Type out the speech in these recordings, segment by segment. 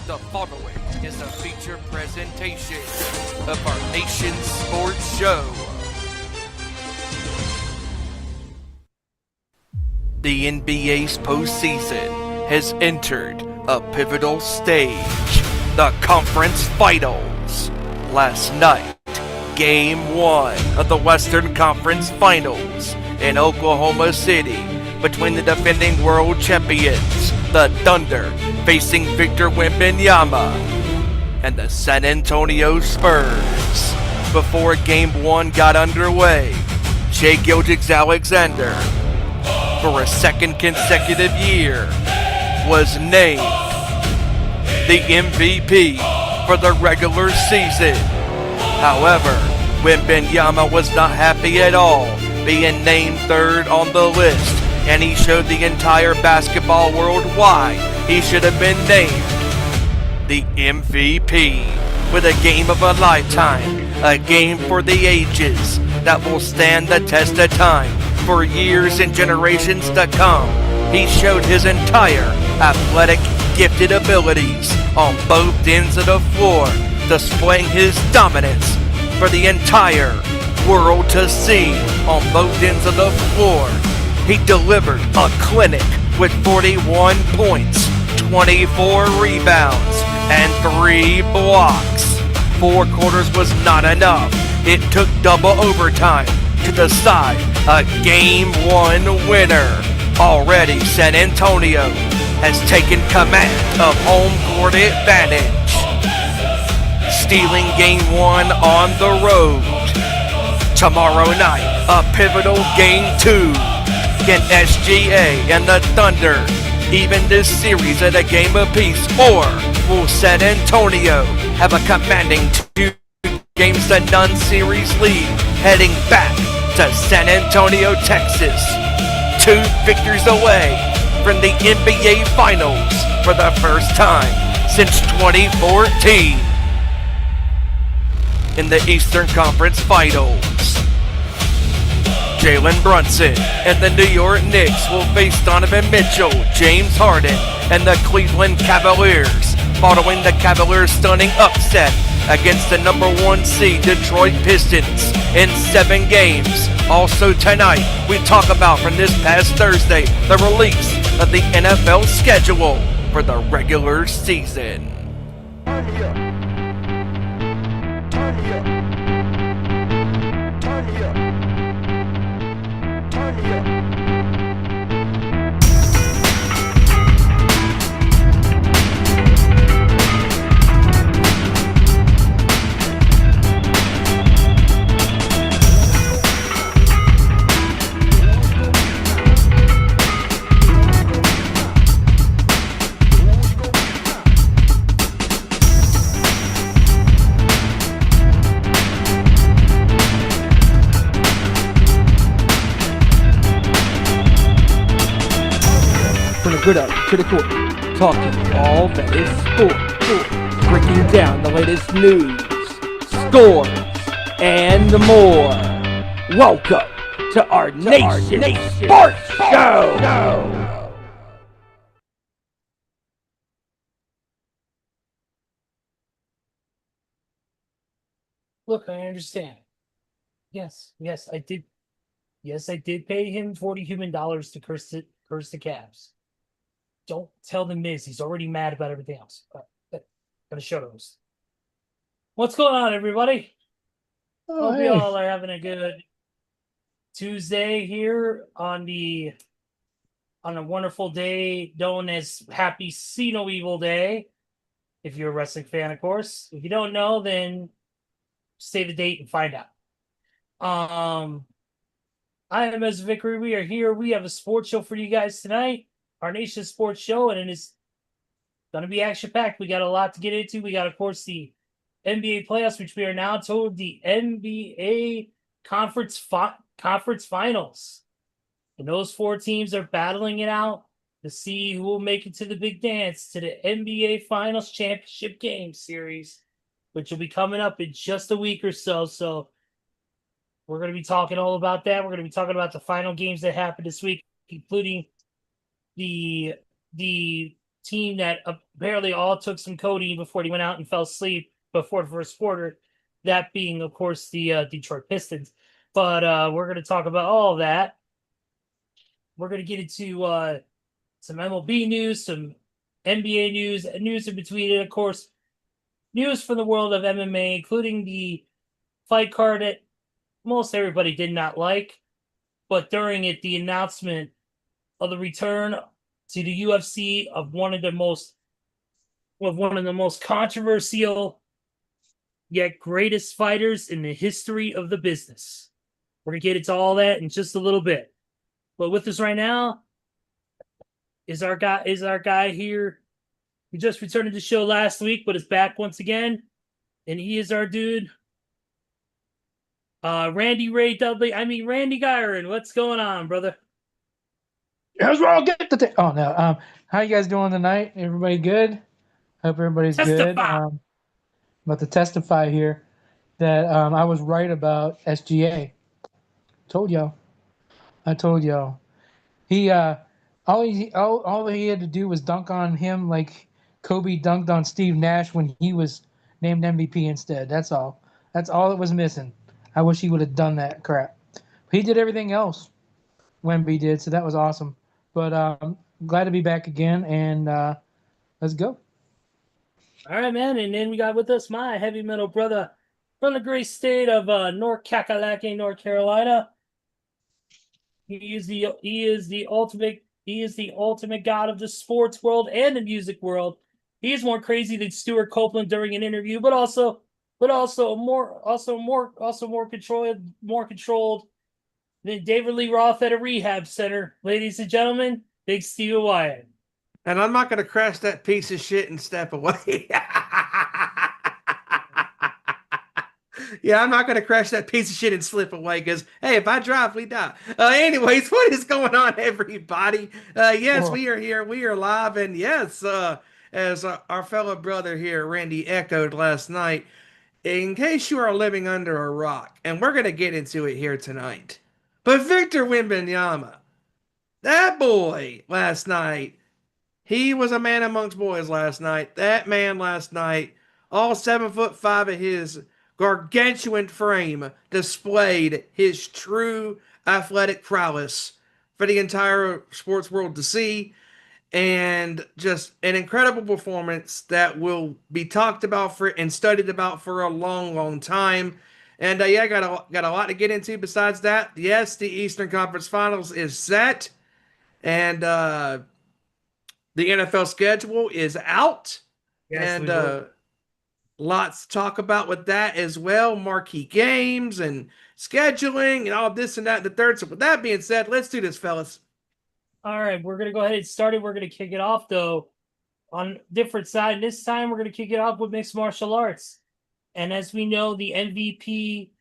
The following is a feature presentation of our nation's sports show. The NBA's postseason has entered a pivotal stage, the conference finals. Last night, Game 1 of the Western Conference Finals in Oklahoma City between the defending world champions, the Thunder, facing Victor Wembanyama, and the San Antonio Spurs. Before Game 1 got underway, Shai Gilgeous-Alexander, for a second consecutive year, was named the MVP for the regular season. However, Wembanyama was not happy at all being named third on the list, and he showed the entire basketball world why he should have been named the MVP. With a game of a lifetime, a game for the ages that will stand the test of time for years and generations to come, he showed his entire athletic, gifted abilities on both ends of the floor, displaying his dominance for the entire world to see on both ends of the floor. He delivered a clinic with 41 points, 24 rebounds, and 3 blocks. 4 quarters was not enough. It took double overtime to decide a Game 1 winner. Already, San Antonio has taken command of home court advantage, stealing Game 1 on the road. Tomorrow night, a pivotal Game 2. Can SGA and the Thunder even this series at a game apiece, or will San Antonio have a commanding 2 games to none series lead heading back to San Antonio, Texas? 2 victories away from the NBA Finals for the first time since 2014. In the Eastern Conference Finals, Jalen Brunson and the New York Knicks will face Donovan Mitchell, James Harden, and the Cleveland Cavaliers, following the Cavaliers' stunning upset against the number 1 seed Detroit Pistons in 7 games. Also tonight, we talk about from this past Thursday the release of the NFL schedule for the regular season. Good up to the court, talking all that is sport, breaking down the latest news, scores, and more. Welcome to our Nation Sports Show. Look, I understand. Yes, I did. Yes, I did pay him $40 human to curse the Cavs. Don't tell the Miz. He's already mad about everything else. Gonna show those. What's going on, everybody? Hope you all are having a good Tuesday here on a wonderful day known as Happy See No Evil Day. If you're a wrestling fan, of course. If you don't know, then save the date and find out. I am as Vickery. We are here. We have a sports show for you guys tonight. Our Nation Sports Show, and it is going to be action-packed. We got a lot to get into. We got, of course, the NBA playoffs, which we are now told the NBA conference finals. And those 4 teams are battling it out to see who will make it to the big dance, to the NBA Finals Championship Game Series, which will be coming up in just a week or so. So we're going to be talking all about that. We're going to be talking about the final games that happened this week, including the team that apparently all took some codeine before he went out and fell asleep before the first quarter. That being, of course, the Detroit Pistons. But we're going to talk about all of that. We're going to get into some MLB news, some NBA news, news in between it, of course, news from the world of MMA, including the fight card that most everybody did not like. But during it, the announcement of the return to the UFC of one of the most controversial yet greatest fighters in the history of the business. We're gonna get into all that in just a little bit. But with us right now is our guy here. He just returned to the show last week, but is back once again. And he is our dude. Randy Giron. What's going on, brother? Here's where I'll get the oh no. How you guys doing tonight? Everybody good? Hope everybody's good. About to testify here that I was right about SGA. I told y'all. He all he had to do was dunk on him like Kobe dunked on Steve Nash when he was named MVP instead. That's all. That's all it was missing. I wish he would have done that crap. He did everything else Wemby did, so that was awesome. But glad to be back again, and let's go. All right, man. And then we got with us my heavy metal brother from the great state of North Kakalaki, North Carolina. He is the ultimate god of the sports world and the music world. He is more crazy than Stuart Copeland during an interview, but also more controlled than David Lee Roth at a rehab center. Ladies and gentlemen, Big Steve Wyand. And I'm not going to crash that piece of shit and step away. Yeah, I'm not going to crash that piece of shit and slip away because, hey, if I drive, we die. Anyways, what is going on, everybody? Yes, we are here. We are live. And yes, as our fellow brother here, Randy, echoed last night, in case you are living under a rock, and we're going to get into it here tonight. But Victor Wembanyama, that boy last night, he was a man amongst boys last night. That man last night, all 7'5" of his gargantuan frame, displayed his true athletic prowess for the entire sports world to see. And just an incredible performance that will be talked about for and studied about for a long, long time. And yeah, got a lot to get into besides that. Yes, the Eastern Conference Finals is set. And the NFL schedule is out. Yes, and lots to talk about with that as well. Marquee games and scheduling and all this and that and the third. So with that being said, let's do this, fellas. All right, we're going to go ahead and start it. We're going to kick it off, though, on a different side. This time, we're going to kick it off with mixed martial arts. And as we know, the MVP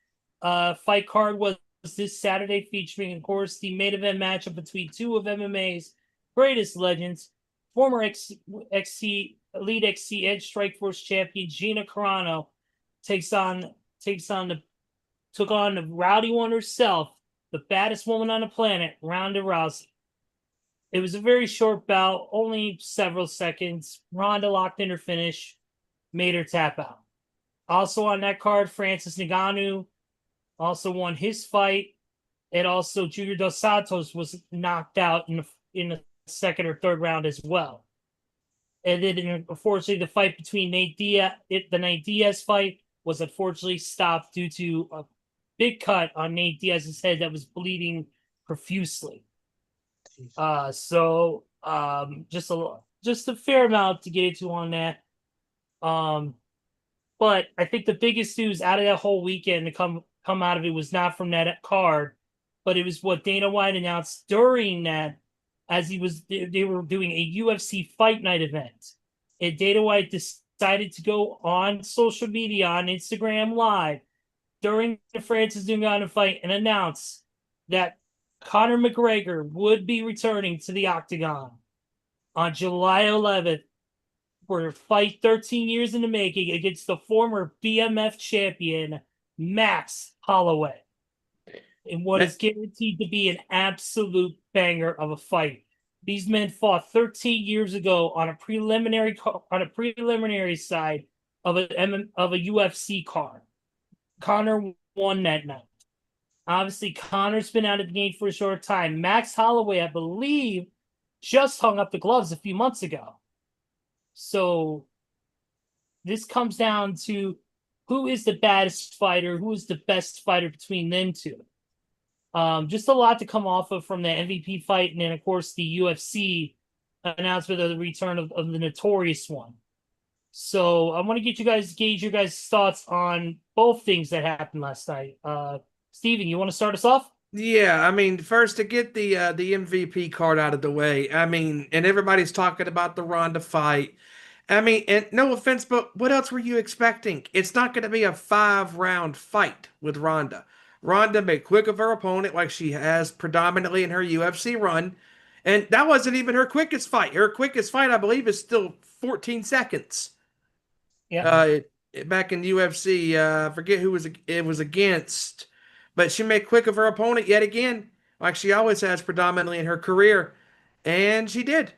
fight card was this Saturday, featuring, of course, the main event matchup between two of MMA's greatest legends, former Elite XC Edge Strikeforce champion Gina Carano took on the rowdy one herself, the baddest woman on the planet, Ronda Rousey. It was a very short bout, only several seconds. Ronda locked in her finish, made her tap out. Also on that card, Francis Ngannou also won his fight, and also Junior Dos Santos was knocked out in the second or third round as well. And then, unfortunately, the fight between the Nate Diaz fight was unfortunately stopped due to a big cut on Nate Diaz's head that was bleeding profusely. So just a fair amount to get into on that. But I think the biggest news out of that whole weekend to come out of it was not from that card, but it was what Dana White announced during that, as they were doing a UFC Fight Night event. And Dana White decided to go on social media, on Instagram Live, during the Francis Ngannou fight and announce that Conor McGregor would be returning to the octagon on July 11th for a fight 13 years in the making against the former BMF champion, Max Holloway, in what is guaranteed to be an absolute banger of a fight. These men fought 13 years ago on a preliminary side of a UFC card. Conor won that night. Obviously, Conor's been out of the game for a short time. Max Holloway, I believe, just hung up the gloves a few months ago. So this comes down to who is the baddest fighter, who is the best fighter between them two. Just a lot to come off of from the MVP fight, and then of course the UFC announcement of the return of the Notorious One. So I want to get you guys gauge your guys' thoughts on both things that happened last night. Steven, you want to start us off? Yeah, I mean, first to get the MVP card out of the way. I mean, and everybody's talking about the Ronda fight. I mean, and no offense, but what else were you expecting? It's not going to be a 5-round fight with Ronda. Ronda made quick of her opponent like she has predominantly in her UFC run. And that wasn't even her quickest fight. Her quickest fight, I believe, is still 14 seconds. Yeah. Back in UFC, I forget who it was against, but she made quick of her opponent yet again, like she always has predominantly in her career. And she did.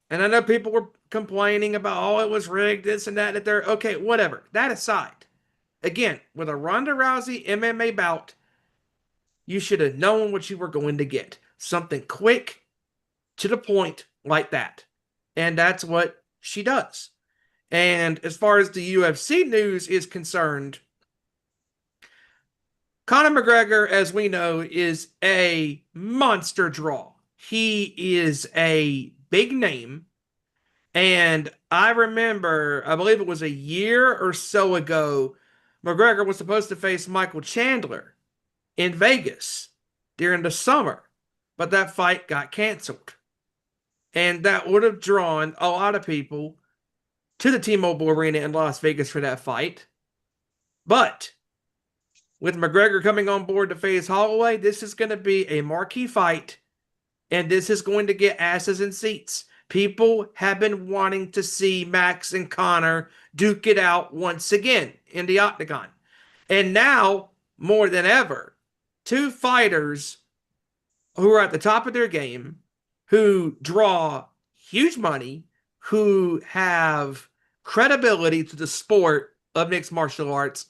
And I know people were complaining about, oh, it was rigged, this and that, they're okay, whatever. That aside, again, with a Ronda Rousey MMA bout, you should have known what you were going to get. Something quick, to the point, like that. And that's what she does. And as far as the UFC news is concerned, Conor McGregor, as we know, is a monster draw. He is a big name. And I remember, I believe it was a year or so ago, McGregor was supposed to face Michael Chandler in Vegas during the summer, but that fight got canceled. And that would have drawn a lot of people to the T-Mobile Arena in Las Vegas for that fight. But with McGregor coming on board to face Holloway, this is going to be a marquee fight, and this is going to get asses in seats. People have been wanting to see Max and Conor duke it out once again in the octagon. And now, more than ever, two fighters who are at the top of their game, who draw huge money, who have credibility to the sport of mixed martial arts.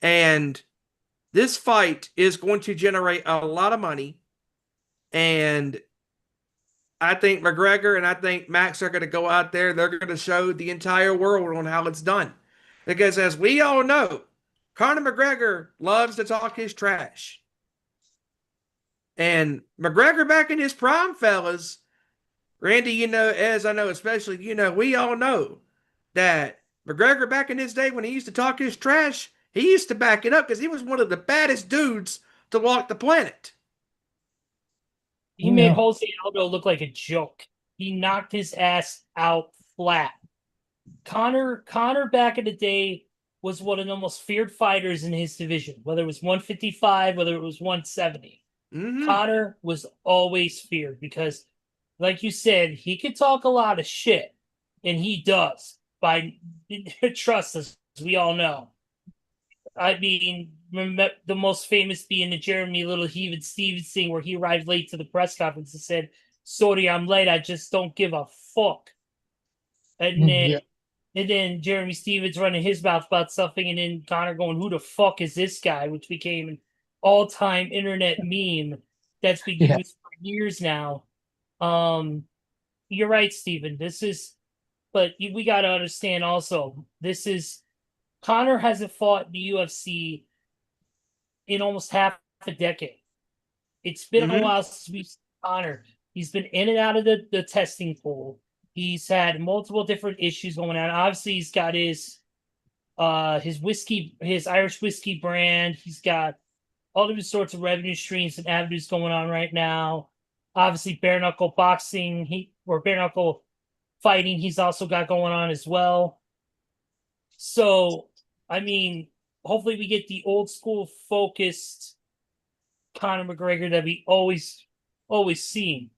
And this fight is going to generate a lot of money. And I think McGregor and I think Max are going to go out there. They're going to show the entire world on how it's done. Because as we all know, Conor McGregor loves to talk his trash. And McGregor back in his prime, fellas, Randy, you know, as I know, especially, you know, we all know that McGregor back in his day when he used to talk his trash, he used to back it up because he was one of the baddest dudes to walk the planet. He made Jose Aldo look like a joke. He knocked his ass out flat. Conor back in the day was one of the most feared fighters in his division, whether it was 155, whether it was 170. Mm-hmm. Conor was always feared because, like you said, he could talk a lot of shit, and he does. By trust us, we all know. I mean, remember the most famous being the Jeremy Little Heaven Stevens thing where he arrived late to the press conference and said, "Sorry, I'm late. I just don't give a fuck." And then Jeremy Stevens running his mouth about something, and then Conor going, "Who the fuck is this guy?" Which became an all-time internet meme that's been used for years now. You're right, Steven. But we got to understand also, Conor hasn't fought in the UFC in almost half a decade. It's been a while since we've seen Conor. He's been in and out of the testing pool. He's had multiple different issues going on. Obviously, he's got his whiskey, his Irish whiskey brand. He's got all different sorts of revenue streams and avenues going on right now. Obviously, bare knuckle boxing, bare knuckle fighting, he's also got going on as well. So, I mean, hopefully we get the old school focused Conor McGregor that we always seen.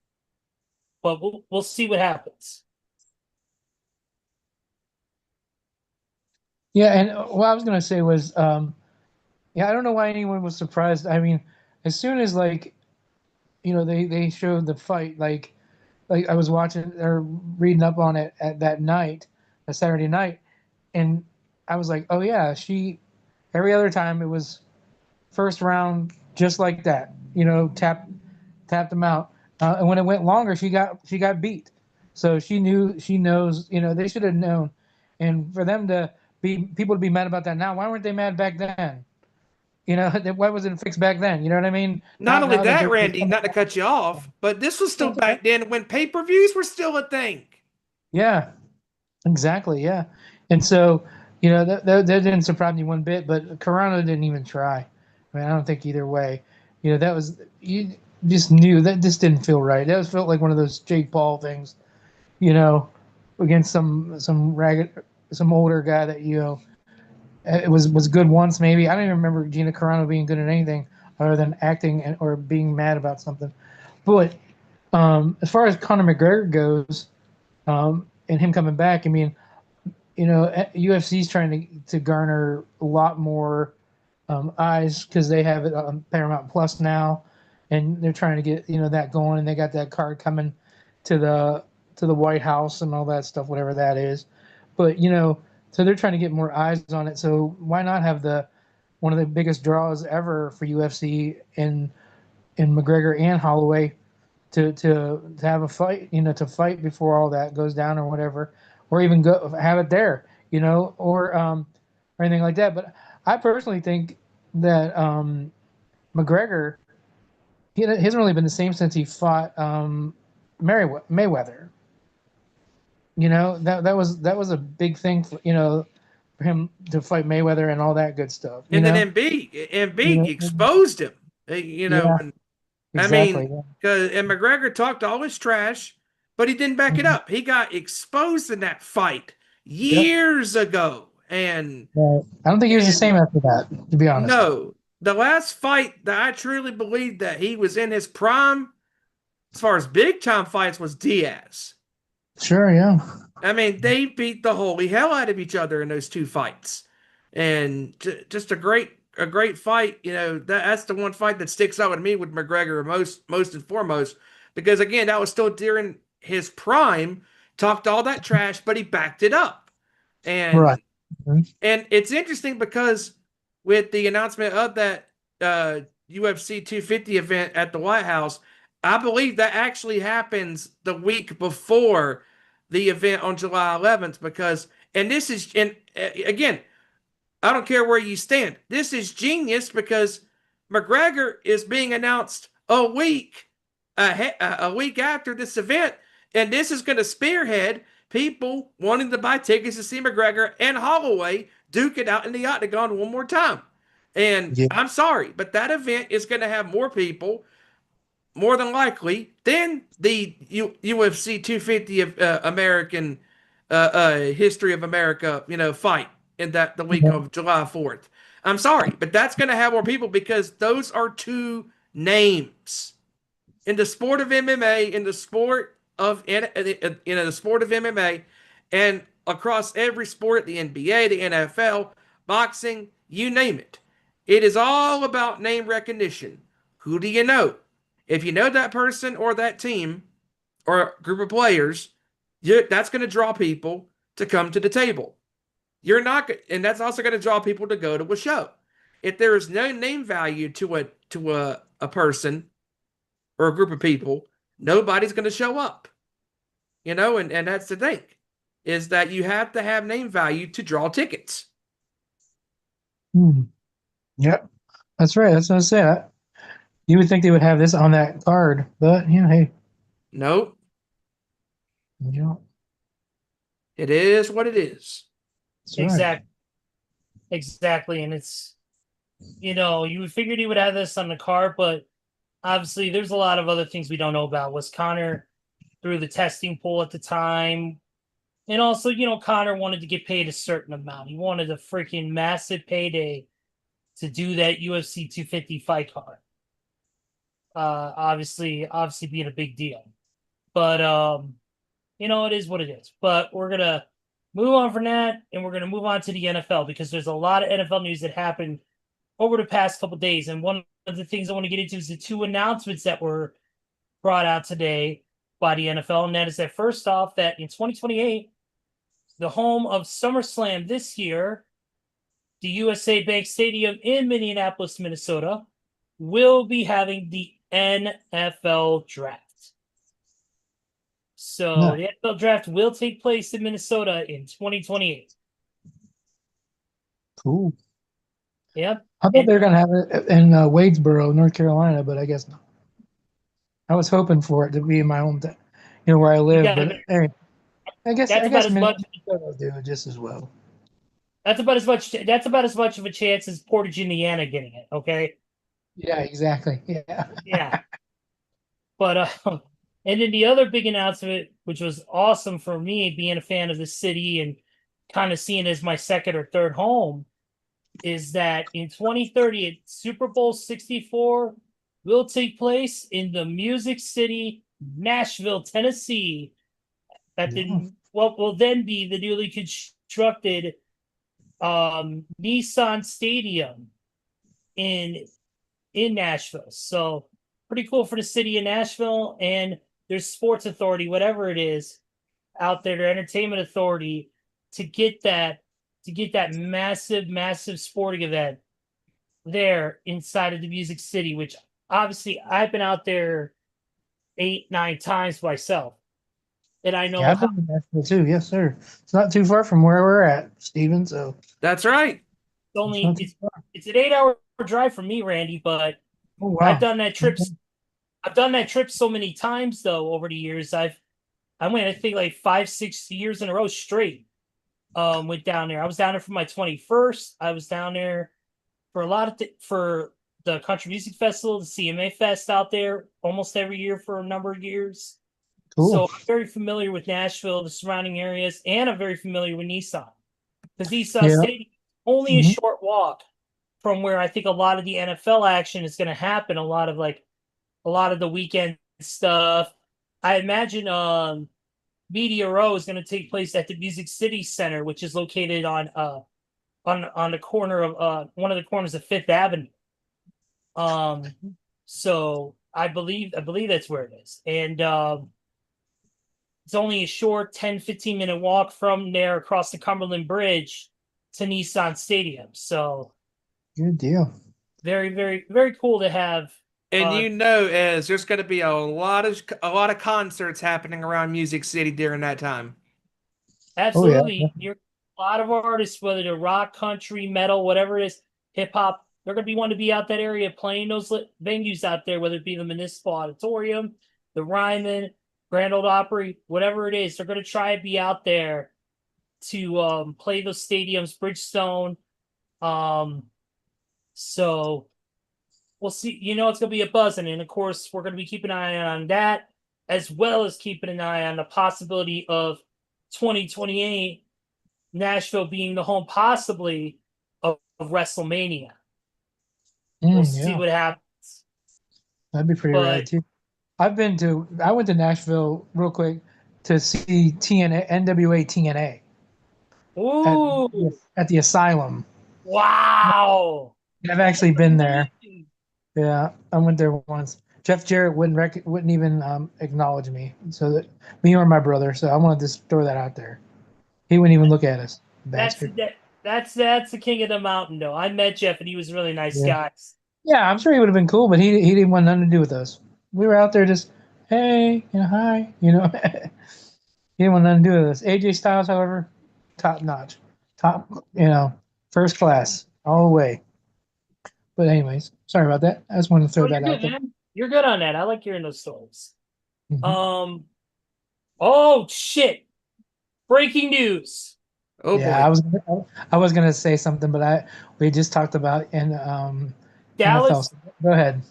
But we'll see what happens. Yeah, and what I was gonna say was, I don't know why anyone was surprised. I mean, as soon as they showed the fight, like I was watching or reading up on it at that night, a Saturday night, and I was like, oh yeah, every other time it was first round just like that, tapped them out, and when it went longer, she got beat. So she knows, they should have known, and for them to people to be mad about that now, why weren't they mad back then? Why wasn't it fixed back then? You know what I mean? Not only Now that that, they're Randy, not to cut you off, but this was still back then when pay-per-views were still a thing. Yeah, exactly. Yeah, and so that didn't surprise me one bit. But Carano didn't even try. I mean, I don't think either way. That was you just knew that this didn't feel right. That felt like one of those Jake Paul things, against some ragged, some older guy that it was good once maybe. I don't even remember Gina Carano being good at anything other than acting or being mad about something. But as far as Conor McGregor goes, and him coming back, I mean, UFC's trying to garner a lot more eyes because they have it on Paramount Plus now, and they're trying to get that going, and they got that card coming to the White House and all that stuff, whatever that is. But so they're trying to get more eyes on it. So why not have one of the biggest draws ever for UFC in McGregor and Holloway to have a fight, to fight before all that goes down or whatever, or even go have it there, or anything like that. But I personally think that McGregor, he hasn't really been the same since he fought Mayweather. That was a big thing for him to fight Mayweather and all that good stuff. And then Embiid exposed him. Yeah, And, exactly. and McGregor talked all his trash, but he didn't back it up. He got exposed in that fight years ago. And I don't think he was the same after that, to be honest. No, the last fight that I truly believed that he was in his prime, as far as big time fights, was Diaz. Sure, yeah. I mean, they beat the holy hell out of each other in those two fights, and just a great fight. That's the one fight that sticks out with me with McGregor most and foremost, because again, that was still during his prime. Talked all that trash, but he backed it up, and right. And it's interesting because with the announcement of that UFC 250 event at the White House, I believe that actually happens the week before the event on July 11th, because, and this is, and again, I don't care where you stand. This is genius because McGregor is being announced a week after this event, and this is going to spearhead people wanting to buy tickets to see McGregor and Holloway duke it out in the octagon one more time. And I'm sorry, but that event is going to have more people, more than likely, than the UFC 250 American History of America, fight in the week of July 4th. I'm sorry, but that's going to have more people because those are two names in the sport of MMA, in the sport of the sport of MMA, and across every sport, the NBA, the NFL, boxing, you name it. It is all about name recognition. Who do you know? If you know that person or that team or group of players, that's going to draw people to come to the table. You're not, and that's also going to draw people to go to a show. If there is no name value to a person or a group of people, nobody's going to show up. And that's the thing, is that you have to have name value to draw tickets. Yep, that's right. That's what I said. You would think they would have this on that card, but hey. Nope. Yeah. It is what it is. Exactly. Exactly. And it's, you figured he would have this on the card, but obviously there's a lot of other things we don't know about. Was Conor through the testing pool at the time? And also, Conor wanted to get paid a certain amount. He wanted a freaking massive payday to do that UFC 250 fight card. Obviously being a big deal. But, it is what it is. But we're going to move on from that, and we're going to move on to the NFL, because there's a lot of NFL news that happened over the past couple of days. And one of the things I want to get into is the two announcements that were brought out today. by the NFL, and that is that first off, that in 2028, the home of SummerSlam this year, the USA Bank Stadium in Minneapolis, Minnesota, will be having the NFL draft. So Nice. the NFL draft will take place in Minnesota in 2028. Cool. Yep. I thought they were going to have it in Wadesboro, North Carolina, but I guess not. I was hoping for it to be in my hometown, where I live. But hey, I guess Minnesota will do it just as well. That's about as much of a chance as Portage, Indiana getting it. Okay. Yeah, exactly. Yeah. Yeah. But and then the other big announcement, which was awesome for me, being a fan of the city and kind of seeing it as my second or third home, is that in 2030, Super Bowl 64 will take place in the Music City, Nashville, Tennessee, at what will then be the newly constructed Nissan Stadium in Nashville. So pretty cool for the city of Nashville and their sports authority, whatever it is out there, their entertainment authority, to get that massive sporting event there inside of the Music City, which obviously I've been out there 8-9 times myself. And I know I've been to Nashville too. Yes, sir. It's not too far from where we're at, Steven. So That's right. It's an 8-hour drive from me, Randy, but oh, wow. I've done that trip so many times though over the years. I went, I think, like 5-6 years in a row straight. Went down there. I was down there for my 21st. I was down there for a lot of for the Country Music Festival, the CMA Fest out there almost every year for a number of years. Cool. So I'm very familiar with Nashville, the surrounding areas, and I'm very familiar with Nissan. Because Nissan Stadium is only a short walk from where I think a lot of the NFL action is going to happen. A lot of the weekend stuff. I imagine Media Row is going to take place at the Music City Center, which is located on the corner of one of the corners of Fifth Avenue. So I believe that's where it is. And it's only a short 10-15 minute walk from there across the Cumberland Bridge to Nissan Stadium. So good deal. Very, very, very cool to have. And there's going to be a lot of concerts happening around Music City during that time. Absolutely. Oh, yeah. A lot of artists, whether they're rock, country, metal, whatever it is, hip hop, they're going to be wanting to be out that area playing those venues out there, whether it be the Municipal Auditorium, the Ryman, Grand Ole Opry, whatever it is. They're going to try to be out there to play those stadiums, Bridgestone. So we'll see. It's going to be a buzzing. And, of course, we're going to be keeping an eye on that, as well as keeping an eye on the possibility of 2028 Nashville being the home possibly of WrestleMania. We'll see what happens. That'd be pretty rad, too. I went to Nashville real quick to see NWA TNA. Ooh. At the Asylum. Wow. I've actually been there. Yeah, I went there once. Jeff Jarrett wouldn't even acknowledge me. So that me or my brother. So I wanted to throw that out there. He wouldn't even look at us. That's the king of the mountain, though. I met Jeff, and he was a really nice guy. Yeah, I'm sure he would have been cool, but he didn't want nothing to do with us. We were out there just, hey, hi, He didn't want nothing to do with us. AJ Styles, however, top notch, first class all the way. But anyways, sorry about that. I just wanted to throw that out there. Man. You're good on that. I like hearing those stories. Mm-hmm. Oh shit! Breaking news. Oh yeah, boy. I was gonna say something, but we just talked about in Dallas. NFL. Go ahead.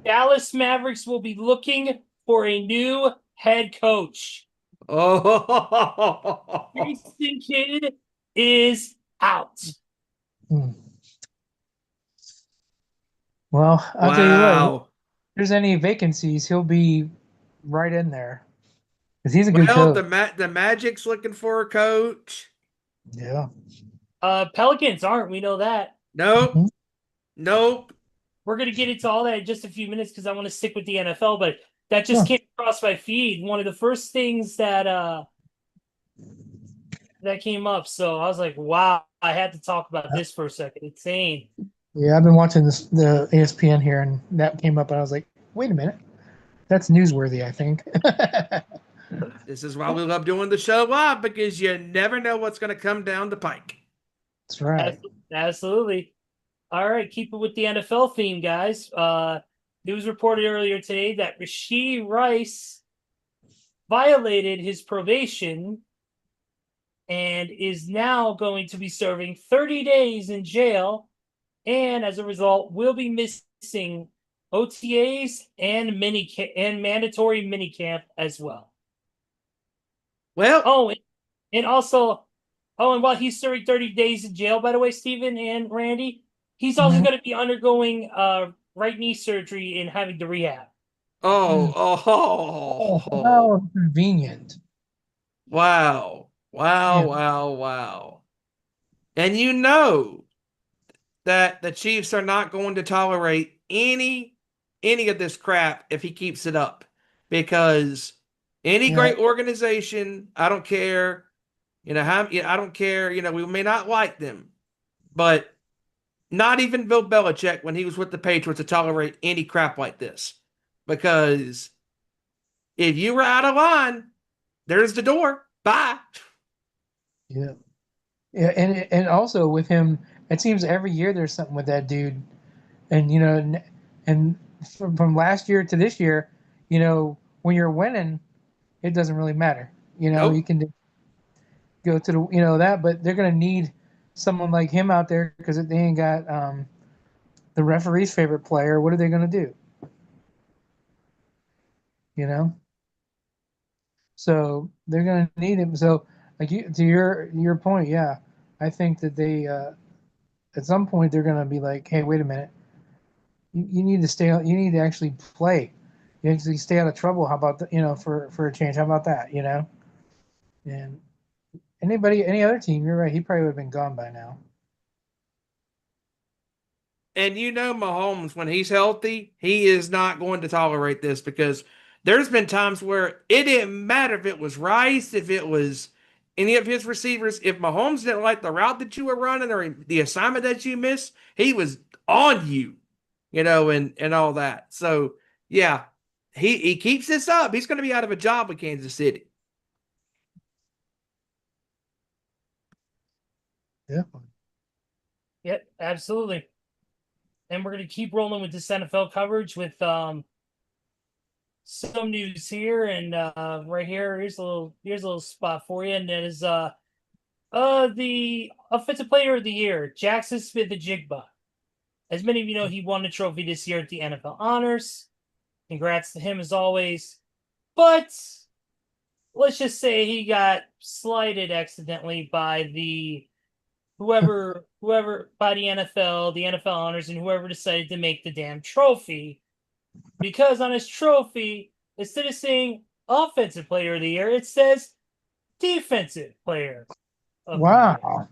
Dallas Mavericks will be looking for a new head coach. Oh, Jason Kidd is out. Well, I'll tell you what. If there's any vacancies, he'll be right in there because he's a good coach. The Magic's looking for a coach. Yeah. Pelicans aren't. We know that. Nope. Mm-hmm. Nope. We're gonna get into all that in just a few minutes because I want to stick with the NFL. But that just Huh. came across my feed. One of the first things that came up. So I was like, wow, I had to talk about this for a second. Insane. Yeah, I've been watching the ESPN here, and that came up, and I was like, wait a minute, that's newsworthy, I think. This is why we love doing the show live, because you never know what's going to come down the pike. That's right. Absolutely. All right, keep it with the NFL theme, guys. News reported earlier today that Rashee Rice violated his probation and is now going to be serving 30 days in jail, and as a result, will be missing OTAs and mandatory minicamp as well. Well, Oh, and also, and while he's serving 30 days in jail, by the way, Steven and Randy, he's also Mhm. going to be undergoing right knee surgery and having to rehab. Oh, how convenient. Wow. Wow, Yeah. wow, wow. And you know that the Chiefs are not going to tolerate any of this crap if he keeps it up. Because any Yeah. great organization, I don't care, I don't care, we may not like them, but not even Bill Belichick, when he was with the Patriots, to tolerate any crap like this. Because if you were out of line, there's the door. Bye. Yeah. Yeah, and also with him, it seems every year there's something with that dude, and and from last year to this year, when you're winning, it doesn't really matter. You Nope. can go to that, but they're gonna need someone like him out there because they ain't got the referee's favorite player. What are they gonna do? You know, so they're gonna need him. So like to your point, yeah, I think that they at some point they're gonna be like, hey, wait a minute. You need to you need to actually play. You actually stay out of trouble. How about for a change? How about that? And any other team, you're right. He probably would have been gone by now. And Mahomes, when he's healthy, he is not going to tolerate this, because there's been times where it didn't matter if it was Rice, if it was any of his receivers. If Mahomes didn't like the route that you were running or the assignment that you missed, he was on you, and all that. So, yeah, he keeps this up, he's going to be out of a job with Kansas City. Yeah. Yep, absolutely. And we're going to keep rolling with this NFL coverage with some news here, and right here, here's a little spot for you, and that is the offensive player of the year, Jackson Smith-Njigba. As many of you know, he won the trophy this year at the NFL Honors. Congrats to him as always. But let's just say he got slighted accidentally by whoever by the NFL Honors, and whoever decided to make the damn trophy. Because on his trophy, instead of saying offensive player of the year, it says defensive player of the year. Wow.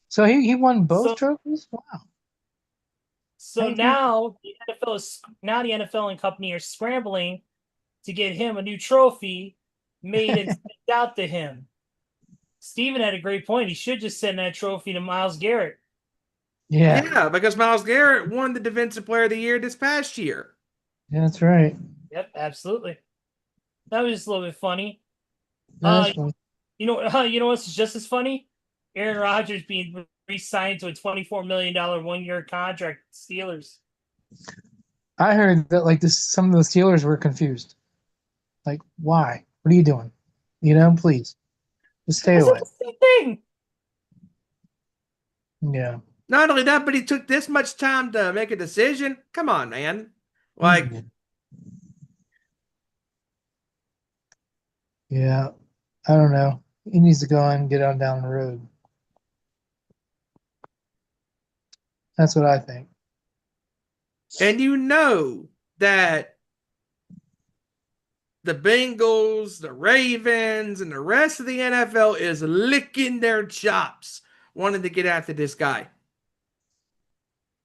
So he won both So- trophies? Wow. So now the NFL and company are scrambling to get him a new trophy made and sent out to him. Steven had a great point. He should just send that trophy to Myles Garrett. Yeah. Yeah, because Myles Garrett won the Defensive Player of the Year this past year. Yeah, that's right. Yep, absolutely. That was just a little bit funny. That's funny. You know what's just as funny? Aaron Rodgers being re-signed to a $24 million one-year contract with Steelers. I heard that some of the Steelers were confused. Like, why? What are you doing? Please. Just stay It's away. the same thing. Yeah. Not only that, but he took this much time to make a decision. Come on, man. Yeah. I don't know. He needs to go on and get on down the road. That's what I think. And you know that the Bengals, the Ravens, and the rest of the NFL is licking their chops wanting to get after this guy.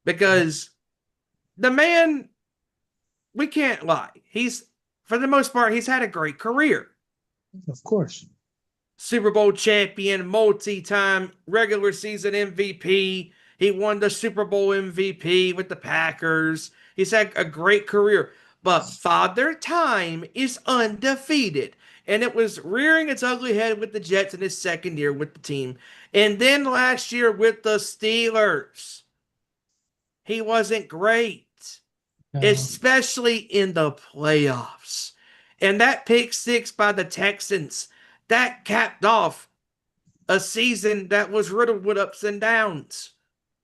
Because the man we can't lie. For the most part, he's had a great career. Of course. Super Bowl champion, multi-time regular season MVP. He won the Super Bowl MVP with the Packers. He's had a great career. But Father Time is undefeated. And it was rearing its ugly head with the Jets in his second year with the team. And then last year with the Steelers. He wasn't great, especially in the playoffs. And that pick six by the Texans, that capped off a season that was riddled with ups and downs.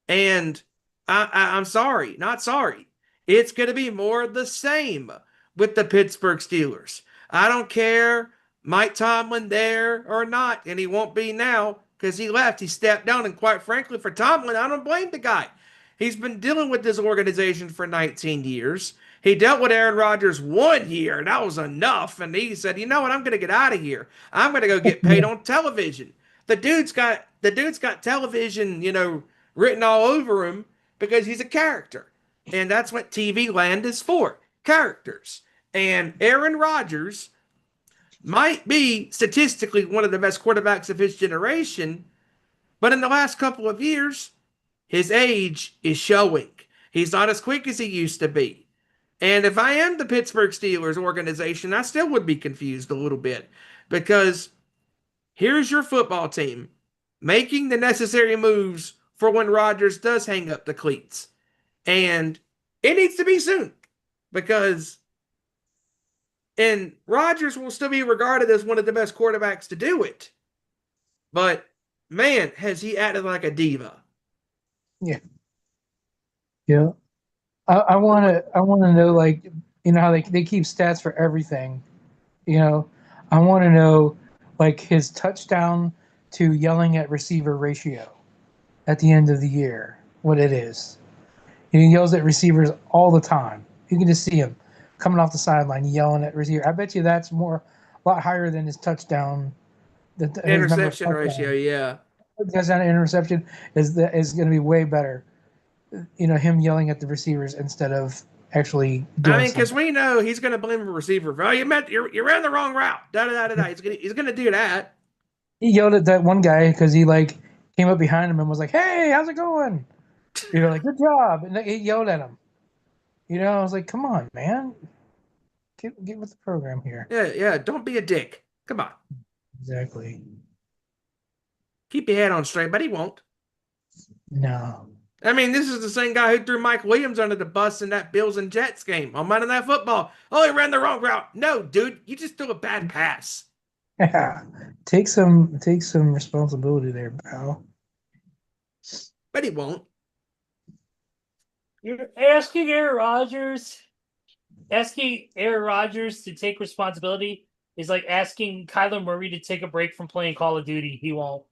And I'm sorry, not sorry. It's going to be more of the same with the Pittsburgh Steelers. I don't care Mike Tomlin there or not, and he won't be now because he left. He stepped down, and quite frankly, for Tomlin, I don't blame the guy. He's been dealing with this organization for 19 years. He dealt with Aaron Rodgers 1 year, and that was enough. And he said, "You know what? I'm going to get out of here. I'm going to go get paid on television." The dude's got television, written all over him because he's a character. And that's what TV land is for, characters. And Aaron Rodgers might be statistically one of the best quarterbacks of his generation, but in the last couple of years, his age is showing. He's not as quick as he used to be. And if I am the Pittsburgh Steelers organization, I still would be confused a little bit because here's your football team making the necessary moves for when Rodgers does hang up the cleats. And it needs to be soon because Rodgers will still be regarded as one of the best quarterbacks to do it. But man, has he acted like a diva. Yeah. Yeah. I want to know, like, how they keep stats for everything. I want to know, like, his touchdown to yelling at receiver ratio at the end of the year, what it is. He yells at receivers all the time. You can just see him coming off the sideline yelling at receiver. I bet you that's a lot higher than his touchdown. Interception ratio, yeah. Touchdown to interception is going to be way better. Him yelling at the receivers instead of actually doing because we know he's going to blame a receiver. Oh, you ran the wrong route. Da-da-da-da-da. He's going to do that. He yelled at that one guy because he, like, came up behind him and was like, "Hey, how's it going?" Like, "Good job." And he yelled at him. I was like, "Come on, man. Get with the program here." Yeah. Don't be a dick. Come on. Exactly. Keep your head on straight, but he won't. No. I mean, this is the same guy who threw Mike Williams under the bus in that Bills and Jets game on Monday Night Football. Oh, he ran the wrong route. No, dude, you just threw a bad pass. Take some responsibility there, pal. But he won't. You're asking Aaron Rodgers to take responsibility is like asking Kyler Murray to take a break from playing Call of Duty. He won't.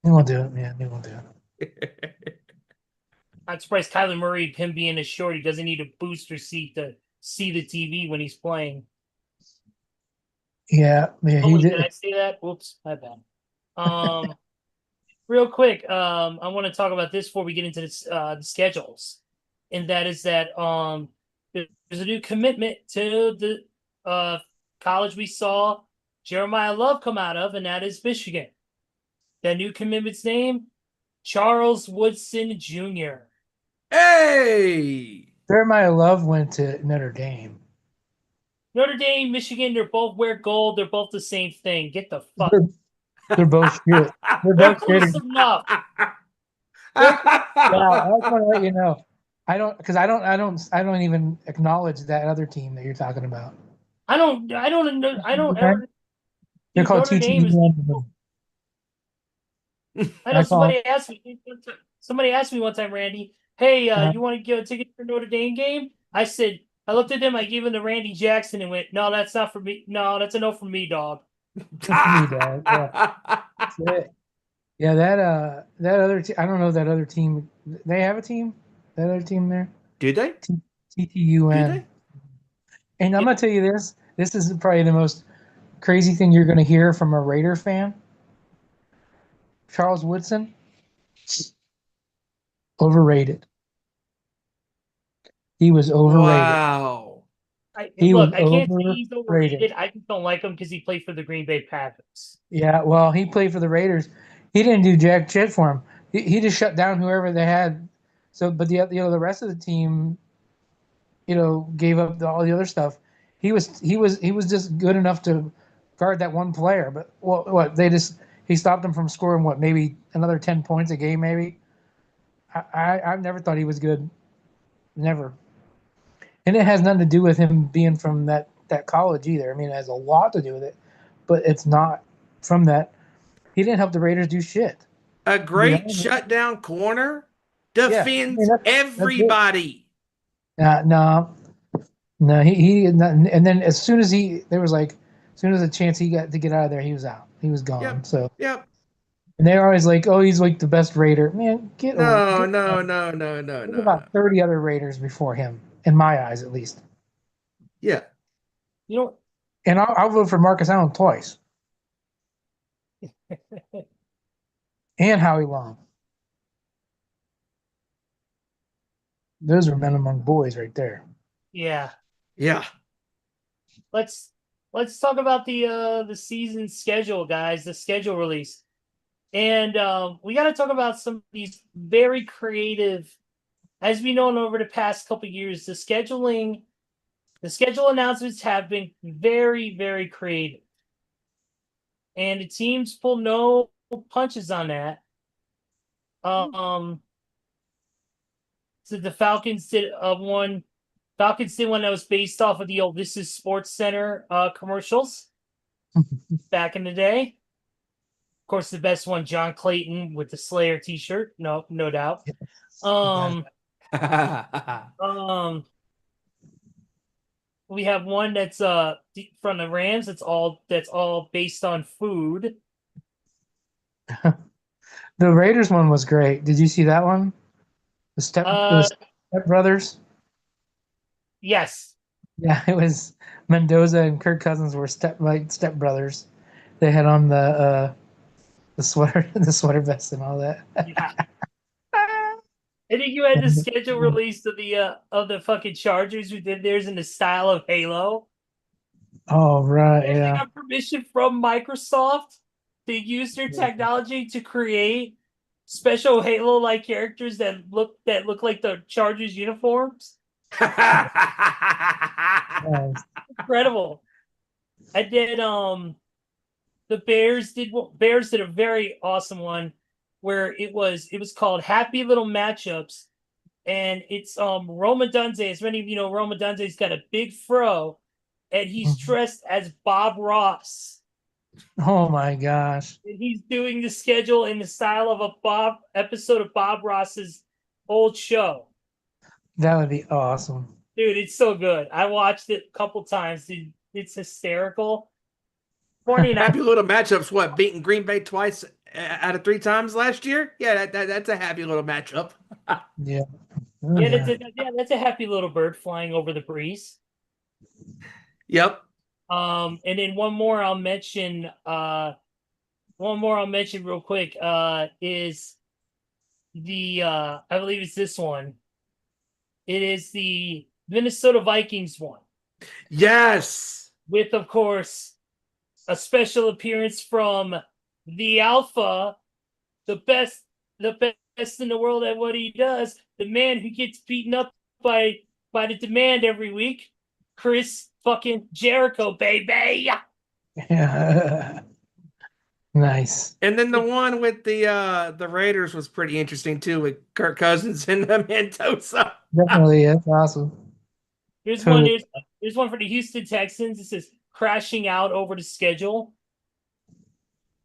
He won't do it, man. He won't do it. I'm surprised Kyler Murray, him being a short, he doesn't need a booster seat to see the TV when he's playing. Yeah, he did. Did I say that? Whoops, my bad. Real quick, I want to talk about this before we get into the schedules, and that is that there's a new commitment to the college we saw Jeremiah Love come out of, and that is Michigan. That new commitment's name, Charles Woodson Jr. Hey! Jeremiah Love went to Notre Dame. Notre Dame, Michigan, they both wear gold. They're both the same thing. Get the fuck. They're both shit. They're close enough. Yeah, I just want to let you know. I don't even acknowledge that other team that you're talking about. I don't ever. They're called TTU. I know somebody asked me one time, Randy, "Hey, you want to get a ticket for Notre Dame game?" I said, I looked at them, I gave him to Randy Jackson and went, "No, that's not for me. No, that's a no from me, dog." Yeah, that other team. I don't know that other team. They have a team. That other team there. Do they? TTUN. And I'm gonna tell you this. This is probably the most crazy thing you're gonna hear from a Raider fan. Charles Woodson, overrated. He was overrated. Wow. He Look, was I can't say he's overrated. overrated. I just don't like him because he played for the Green Bay Packers. Yeah, well, he played for the Raiders. He didn't do jack shit for him. He just shut down whoever they had. So, but the rest of the team, gave up all the other stuff. He was just good enough to guard that one player. But he stopped him from scoring maybe another 10 points a game maybe. I've never thought he was good, never. And it has nothing to do with him being from that college either. I mean, it has a lot to do with it, but it's not from that. He didn't help the Raiders do shit. A great shutdown corner defends that's it. everybody. No. He and then as soon as a chance he got to get out of there, he was out. He was gone. Yep. So Yep. and they're always like, oh, he's like the best Raider. Man, No. There's about 30 other Raiders before him, in my eyes at least. Yeah. And I'll vote for Marcus Allen twice. And Howie Long. Those are men among boys right there. Yeah. Yeah. Let's talk about the season schedule, guys. The schedule release, and we got to talk about some of these very creative, as we know over the past couple of years. The schedule announcements have been very, very creative, and the teams pull no punches on that. So the Falcons did one. Falcons did one that was based off of the old "This Is Sports Center" commercials back in the day. Of course, the best one, John Clayton with the Slayer T-shirt. No doubt. We have one that's from the Rams. That's all based on food. The Raiders one was great. Did you see that one? The Step Brothers. Yes. Yeah, it was Mendoza and Kirk Cousins were step brothers. They had on the sweater vest and all that. Yeah. I think you had the schedule release of the fucking Chargers who did theirs in the style of Halo. Oh right, And yeah. they got permission from Microsoft to use their technology to create special Halo-like characters that look like the Chargers uniforms. Incredible. I did the Bears did a very awesome one where it was called Happy Little Matchups, and it's Roma Dunze. As many of you know, Roma Dunze's got a big fro, and he's dressed as Bob Ross. Oh my gosh. And he's doing the schedule in the style of a episode of Bob Ross's old show. That would be awesome. Dude, it's so good. I watched it a couple times. Dude, it's hysterical. Happy little matchups. What, beating Green Bay twice out of 3 times last year? Yeah, that's a happy little matchup. Yeah. That's a happy little bird flying over the breeze. Yep. And then one more I'll mention real quick is the I believe it's this one. It is the Minnesota Vikings one. Yes. With, of course, a special appearance from the Alpha, the best in the world at what he does, the man who gets beaten up by the Demand every week, Chris fucking Jericho, baby. Yeah. Nice. And then the one with the Raiders was pretty interesting too, with Kirk Cousins and Mendoza. Definitely, that's awesome. Here's Totally. one for the Houston Texans. It says crashing out over the schedule.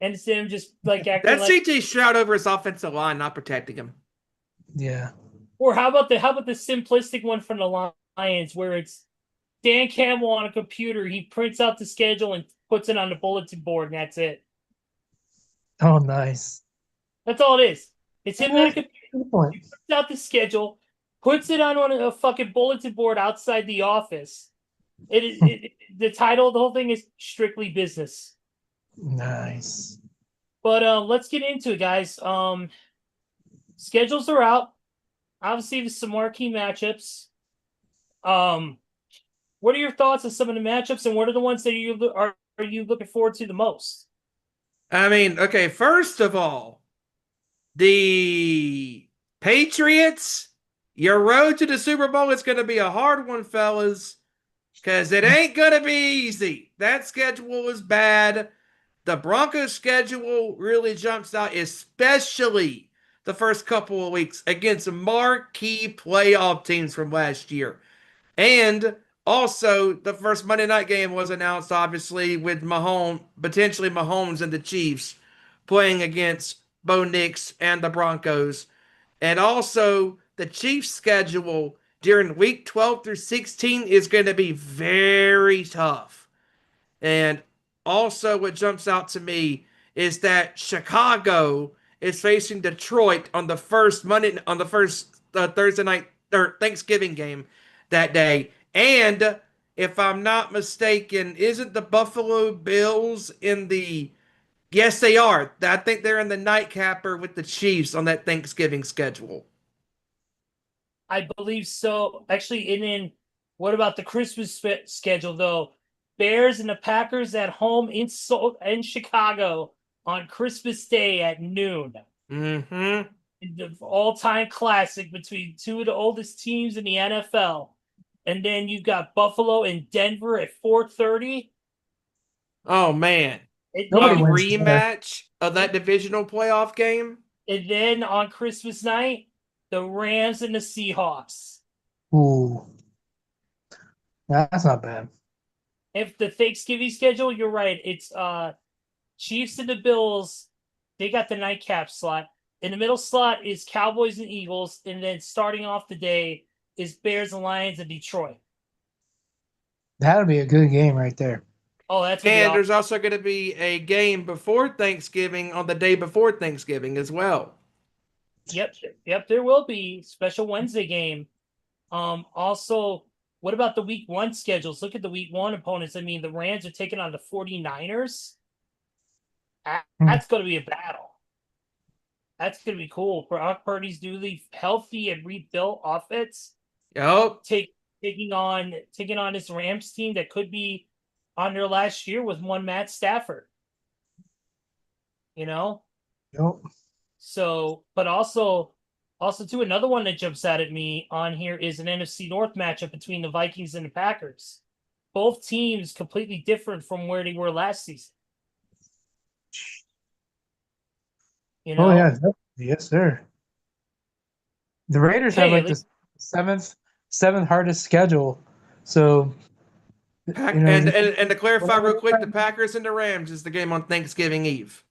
And it's them just like acting That's like CJ Stroud over his offensive line, not protecting him. Yeah. Or how about the simplistic one from the Lions where it's Dan Campbell on a computer, he prints out the schedule and puts it on the bulletin board, and that's it. Oh, nice. That's all it is. It's him on a computer. Good point. He prints out the schedule, puts it on a fucking bulletin board outside the office. The title of the whole thing is Strictly Business. Nice. But let's get into it, guys. Schedules are out. Obviously, there's some marquee matchups. What are your thoughts on some of the matchups, and what are the ones that are you looking forward to the most? I mean, okay, first of all, the Patriots, your road to the Super Bowl is going to be a hard one, fellas, because it ain't going to be easy. That schedule is bad. The Broncos' schedule really jumps out, especially the first couple of weeks against marquee playoff teams from last year. And also, the first Monday night game was announced, obviously, with potentially Mahomes and the Chiefs playing against Bo Nix and the Broncos. And also, the Chiefs' schedule during week 12 through 16 is going to be very tough. And also, what jumps out to me is that Chicago is facing Detroit on the first Thursday night or Thanksgiving game that day. And if I'm not mistaken, isn't the Buffalo Bills in the? Yes, they are. I think they're in the nightcapper with the Chiefs on that Thanksgiving schedule. I believe so. Actually, and then what about the Christmas schedule though? Bears and the Packers at home in Chicago on Christmas Day at noon. Mm-hmm. The all-time classic between two of the oldest teams in the NFL. And then you've got Buffalo and Denver at 4:30. Oh man. A Nobody wins rematch of that divisional playoff game. And then on Christmas night, the Rams and the Seahawks. Ooh, that's not bad. If the Thanksgiving schedule, you're right. It's Chiefs and the Bills. They got the nightcap slot. In the middle slot is Cowboys and Eagles, and then starting off the day is Bears and Lions and Detroit. That'll be a good game right there. Oh, that's and there's also going to be a game before Thanksgiving on the day before Thanksgiving as well. Yep. There will be special Wednesday game. Also, what about the week 1 schedules? Look at the week 1 opponents. I mean, the Rams are taking on the 49ers. That's going to be a battle. That's going to be cool. Brock Purdy's newly healthy and rebuilt offense. Yep. Taking on this Rams team that could be on their last year with one Matt Stafford. You know? Yep. So, but also too, another one that jumps out at me on here is an NFC North matchup between the Vikings and the Packers. Both teams completely different from where they were last season. You know? Oh yeah, yes sir. The Raiders have like the seventh hardest schedule. So and to clarify real quick, the Packers and the Rams is the game on Thanksgiving Eve.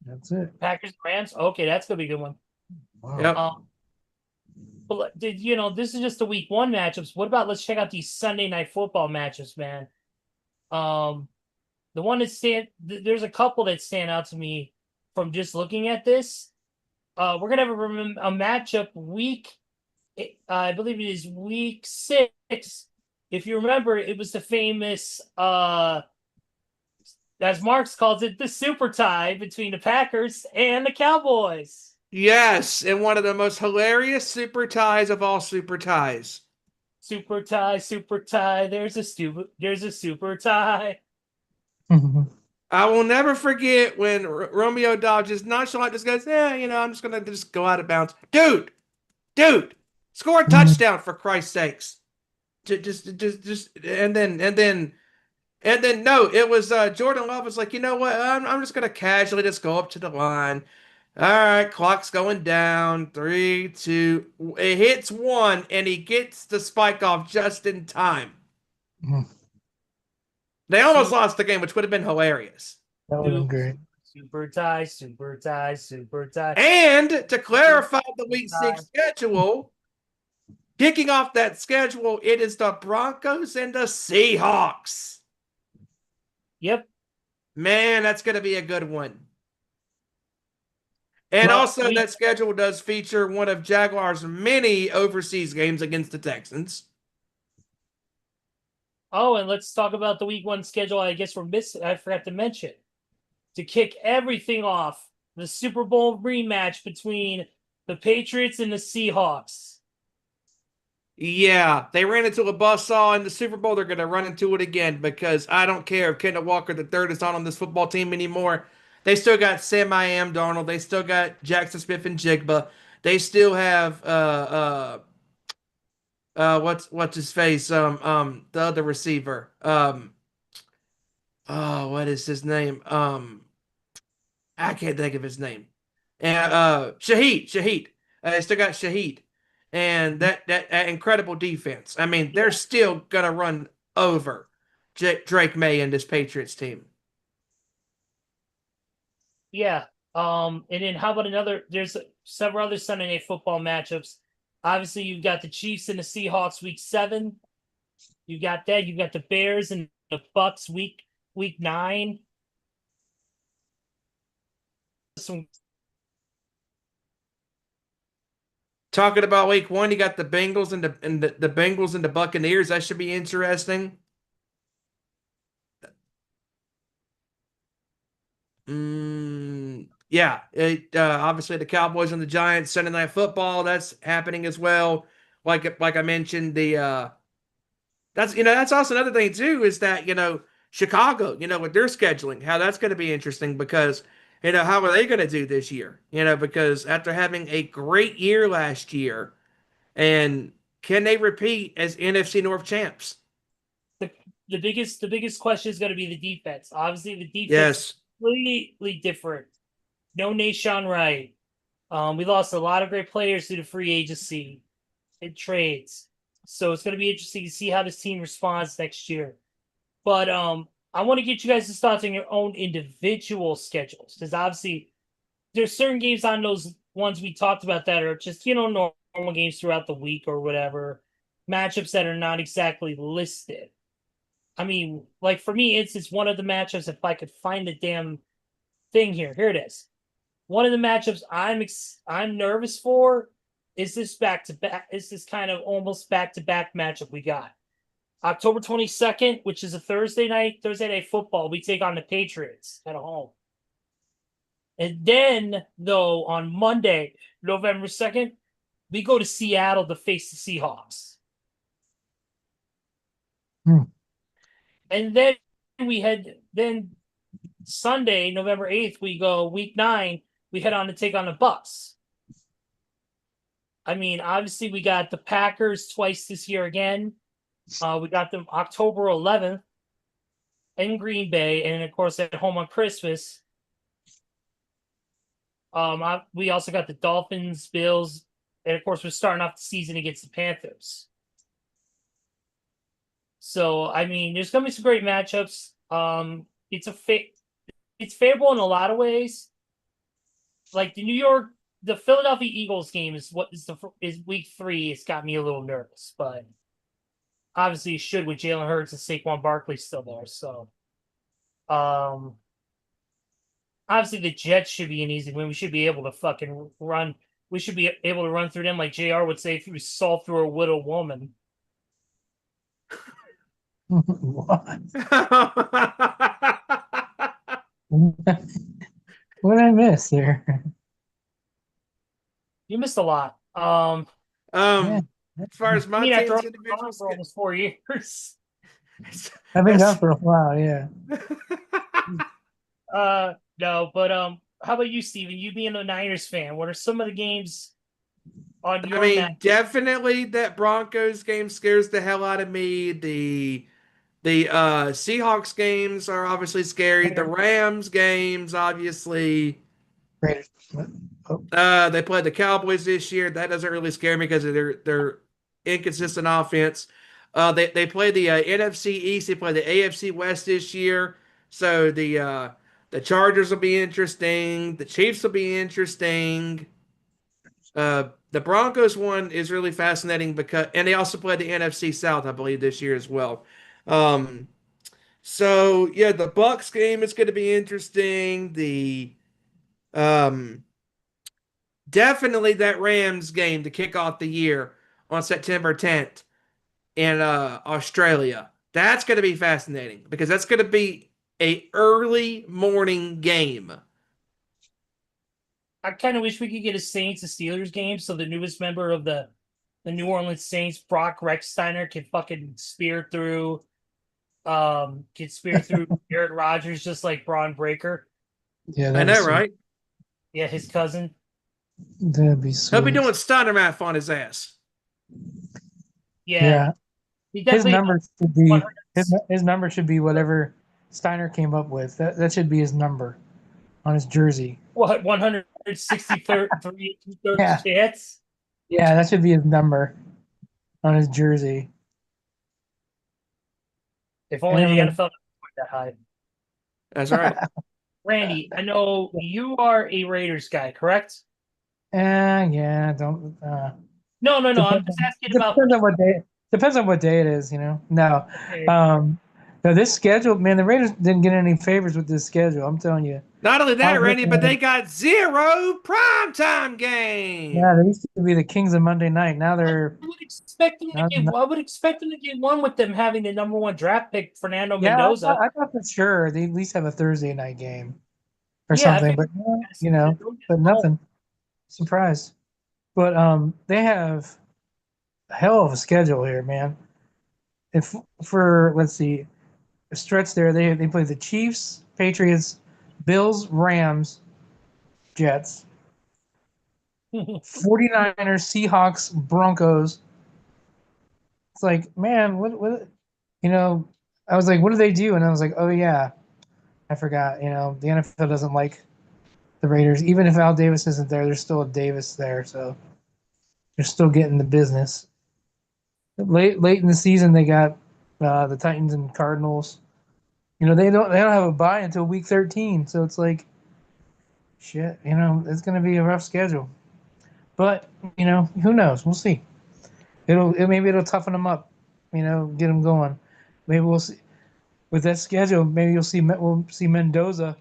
That's it. Packers, Rams. Okay, that's gonna be a good one. Wow. Yep. But this is just the week 1 matchups. What about let's check out these Sunday night football matchups, man. The one that there's a couple that stand out to me from just looking at this. We're gonna have a matchup week. I believe it is week 6. If you remember, it was the famous, as Marks calls it, the super tie between the Packers and the Cowboys. Yes, and one of the most hilarious super ties of all super ties. Super tie, super tie. There's a super tie. I will never forget when Romeo Dobbs just nonchalant just goes, I'm just gonna just go out of bounds. Dude, score a touchdown for Christ's sakes. Just and then no, it was Jordan Love was like, you know what? I'm just gonna casually just go up to the line. All right, clock's going down. 3, 2. It hits 1, and he gets the spike off just in time. They almost lost the game, which would have been hilarious. That would have been great. Super tie, super tie, super tie. And to clarify the week 6 schedule, kicking off that schedule, it is the Broncos and the Seahawks. Yep. Man, that's going to be a good one. And also, that schedule does feature one of Jaguars' many overseas games against the Texans. Oh, and let's talk about the week 1 schedule. I guess I forgot to mention. To kick everything off, the Super Bowl rematch between the Patriots and the Seahawks. Yeah, they ran into a buzzsaw in the Super Bowl. They're going to run into it again because I don't care if Kenneth Walker III is not on this football team anymore. They still got Sam I Am Darnold. They still got Jackson Smith and Jigba. They still have what's his face the other receiver what is his name I can't think of his name. And Shaheed. They still got Shaheed, and that incredible defense. I mean, they're still gonna run over Drake May and this Patriots team. Yeah. And then how about another? There's several other Sunday Night Football matchups. Obviously, you've got the Chiefs and the Seahawks week 7. You got that. You've got the Bears and the Bucks week 9. Some Talking about week 1, you got the Bengals and the Bengals and the Buccaneers. That should be interesting. Yeah, obviously the Cowboys and the Giants Sunday Night Football, that's happening as well. Like I mentioned, that's also another thing too, is that Chicago, with their scheduling, how that's going to be interesting because how are they going to do this year? Because after having a great year last year, and can they repeat as NFC North champs? the biggest question is going to be the defense. Obviously, the defense Yes. is completely different. No Nashawn Wright. We lost a lot of great players through the free agency and trades. So it's going to be interesting to see how this team responds next year. But I want to get you guys' thoughts on your own individual schedules, because obviously there's certain games on those ones we talked about that are just normal games throughout the week or whatever, matchups that are not exactly listed. I mean, like for me, it's one of the matchups. If I could find the damn thing here it is. One of the matchups I'm nervous for is this back to back. Is this kind of almost back to back matchup we got? October 22nd, which is a Thursday night football. We take on the Patriots at home. And then, though, on Monday, November 2nd, we go to Seattle to face the Seahawks. And then Sunday, November 8th, we go week 9, we head on to take on the Bucks. I mean, obviously, we got the Packers twice this year again. We got them October 11th in Green Bay, and of course at home on Christmas. We also got the Dolphins, Bills, and of course we're starting off the season against the Panthers. So I mean, there's gonna be some great matchups. It's favorable in a lot of ways. Like the Philadelphia Eagles game is week 3. It's got me a little nervous, but obviously it should with Jalen Hurts and Saquon Barkley still there. So, obviously the Jets should be an easy win. We should be able to fucking run. We should be able to run through them like JR would say if he was saw through a widow woman. What? What did I miss here? You missed a lot. As far as my after team's individual for almost 4 years. I've been gone for a while, yeah. No, but how about you, Steven? You being a Niners fan, what are some of the games on your map? Definitely that Broncos game scares the hell out of me. The Seahawks games are obviously scary. The Rams games, obviously. Raiders. They played the Cowboys this year. That doesn't really scare me because of their inconsistent offense. They play the NFC East. They play the AFC West this year. So the Chargers will be interesting. The Chiefs will be interesting. The Broncos one is really fascinating and they also play the NFC South, I believe, this year as well. So yeah, the Bucks game is going to be interesting. The definitely that Rams game to kick off the year on September 10th in Australia. That's going to be fascinating because that's going to be a early morning game. I kind of wish we could get a Saints and Steelers game so the newest member of the the New Orleans Saints, Brock Rechsteiner can fucking spear through Aaron Rodgers just like Braun Breaker. Yeah, I that'd be know, sweet. right? Yeah, his cousin. That'd be He'll be sweet. doing Steiner math on his ass. Yeah, Yeah, he his definitely number should be 100 his number should be whatever Steiner came up with. That should be his number on his jersey. what 163 Yeah. chance. Yeah, that should be his number on his jersey. If only the Everybody- NFL went that high. That's right. Randy, I know you are a Raiders guy, correct? Yeah, don't. No. I'm Depends just on, asking about. depends on what day. Depends on what day it is, you know. No, Okay. no. This schedule, man. The Raiders didn't get any favors with this schedule. I'm telling you. Not only I that, was Randy, looking but at they it. got 0 primetime game. Yeah, they used to be the kings of Monday night. Now I they're. would expect them to Now, get. I would expect them to get one with them having the number one draft pick, Fernando yeah, Mendoza. I thought for sure they at least have a Thursday night game or Yeah, I something. figured But that's- you know, but Oh, nothing. Surprise. But they have a hell of a schedule here, man. If for let's see, a stretch there, they play the Chiefs, Patriots, Bills, Rams, Jets, 49ers, Seahawks, Broncos. It's like, man, what you know, I was like, what do they do? And I was like, oh yeah, I forgot. You know, the NFL doesn't like the Raiders. Even if Al Davis isn't there, there's still a Davis there, so they're still getting the business. Late in the season, they got the Titans and Cardinals. You know, they don't have a bye until week 13, so it's like, shit. You know, it's going to be a rough schedule. But you know, who knows? We'll see. Maybe it'll toughen them up. You know, get them going. Maybe we'll see with that schedule. Maybe we'll see Mendoza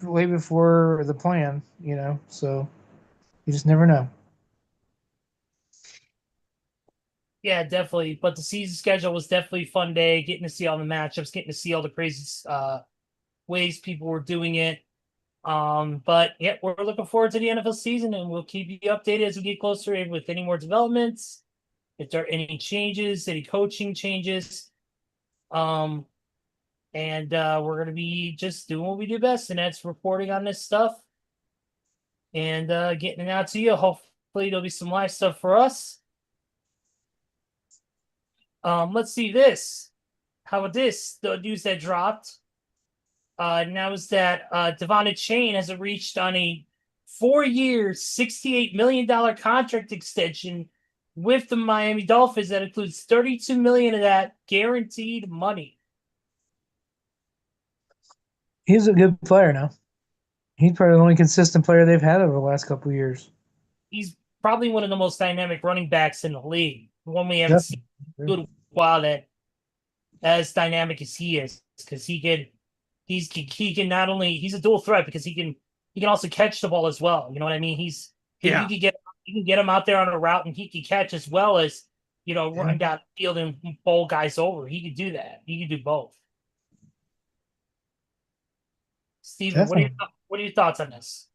way before the plan. You know, so you just never know. yeah, definitely. But the season schedule was definitely a fun day. Getting to see all the matchups, getting to see all the crazy ways people were doing it. But yeah, we're looking forward to the NFL season, and we'll keep you updated as we get closer with any more developments, if there are any changes, any coaching changes. And we're gonna be just doing what we do best, and that's reporting on this stuff and getting it out to you. Hopefully, there'll be some live stuff for us. Let's see this. How about this? The news that dropped. Now is that Devon Chain has reached on a 4-year, $68 million contract extension with the Miami Dolphins that includes $32 million of that guaranteed money. He's a good player now. He's probably the only consistent player they've had over the last couple of years. He's probably one of the most dynamic running backs in the league. One we haven't seen in a good while that as dynamic as he is, because he can not only he's a dual threat because he can also catch the ball as well. You know what I mean? You can get him out there on a route and he can catch as well as running down the field and bowl guys over. He could do that. He could do both. Steven, what are your thoughts on this?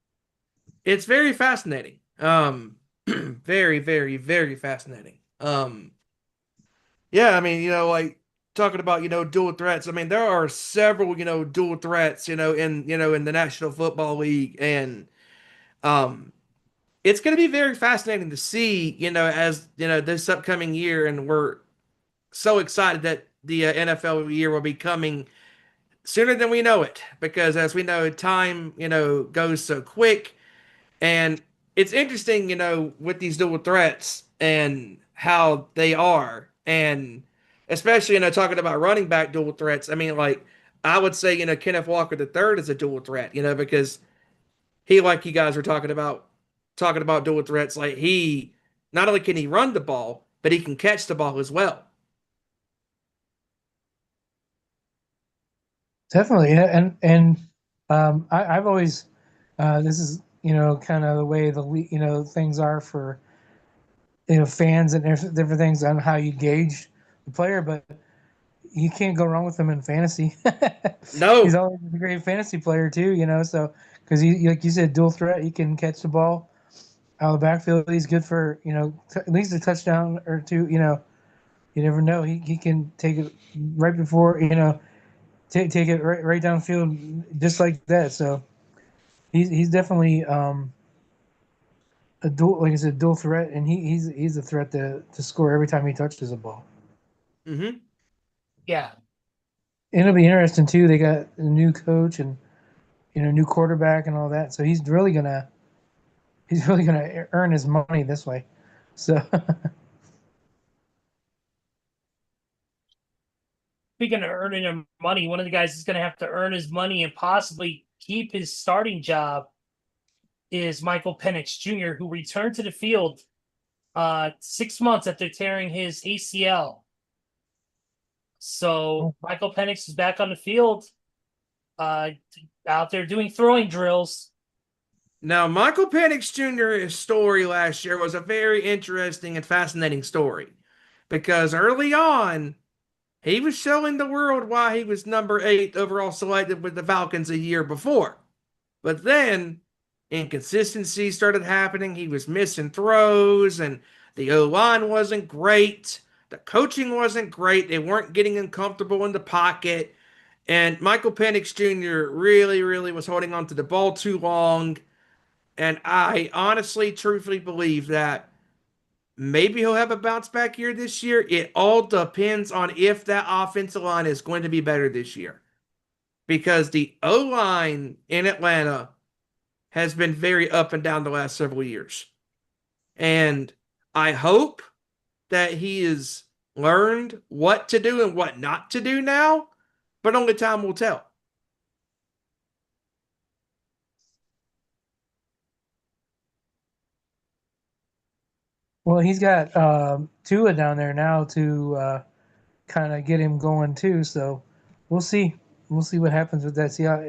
It's very fascinating. Very, very, very fascinating. Yeah, I mean, like talking about, dual threats. I mean, there are several, dual threats, in the National Football League, and it's going to be very fascinating to see, as this upcoming year, and we're so excited that the NFL year will be coming sooner than we know it, because as we know, time, goes so quick. And it's interesting, with these dual threats and how they are. And especially, talking about running back dual threats. I mean, like, I would say, Kenneth Walker III is a dual threat, because he, like you guys were talking about dual threats, like he, not only can he run the ball, but he can catch the ball as well. Definitely, yeah. And I've always this is kind of the way things are for fans and different things on how you gauge the player, but you can't go wrong with him in fantasy. No. He's always a great fantasy player too, so because he, like you said, dual threat, he can catch the ball. out of the backfield. He's good for, at least a touchdown or two. You never know. He can take it right before, take it right downfield just like that. So he's definitely a dual, like I said, dual threat, and he's a threat to score every time he touches the ball. Mm-hmm. Yeah. And it'll be interesting too. They got a new coach and new quarterback and all that. So he's really gonna earn his money this way. So Speaking of earning him money, one of the guys that's going to have to earn his money and possibly keep his starting job is Michael Penix Jr., who returned to the field 6 months after tearing his ACL. So Michael Penix is back on the field, out there doing throwing drills. Now, Michael Penix Jr.'s story last year was a very interesting and fascinating story because early on, he was showing the world why he was number 8 overall selected with the Falcons a year before. But then inconsistency started happening. He was missing throws, and the O-line wasn't great. The coaching wasn't great. They weren't getting him comfortable in the pocket. And Michael Penix Jr. really, really was holding on to the ball too long. And I honestly, truthfully believe that maybe he'll have a bounce back year this year. It all depends on if that offensive line is going to be better this year. Because the O-line in Atlanta has been very up and down the last several years. And I hope that he has learned what to do and what not to do now, but only time will tell. well, he's got Tua down there now to kind of get him going too. So we'll see. We'll see what happens with that. See how.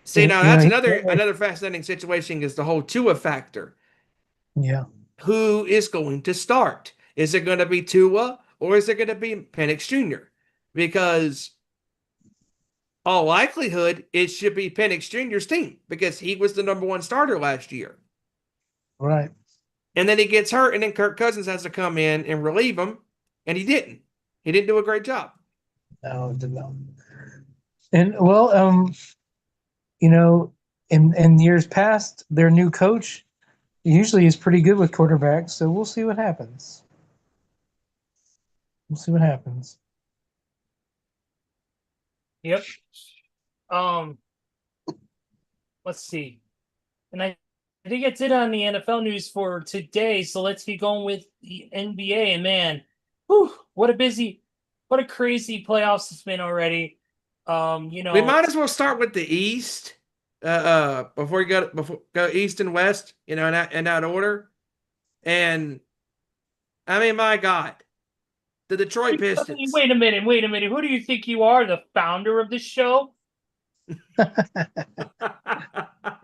See, now that's another fascinating situation is the whole Tua factor. Yeah. Who is going to start? Is it going to be Tua or is it going to be Penix Jr.? Because all likelihood, it should be Penix Jr.'s team because he was the number 1 starter last year. Right. And then he gets hurt, and then Kirk Cousins has to come in and relieve him, and he didn't. He didn't do a great job. No, did not. And well, in years past, their new coach usually is pretty good with quarterbacks. So we'll see what happens. We'll see what happens. Yep. Let's see. And I think that's it on the NFL news for today. So let's get going with the NBA. And man, what a crazy playoffs it's been already. We might as well start with the East. Before you go East and West, in that order. And I mean, my God, the Detroit Pistons. Wait a minute. Who do you think you are, the founder of this show?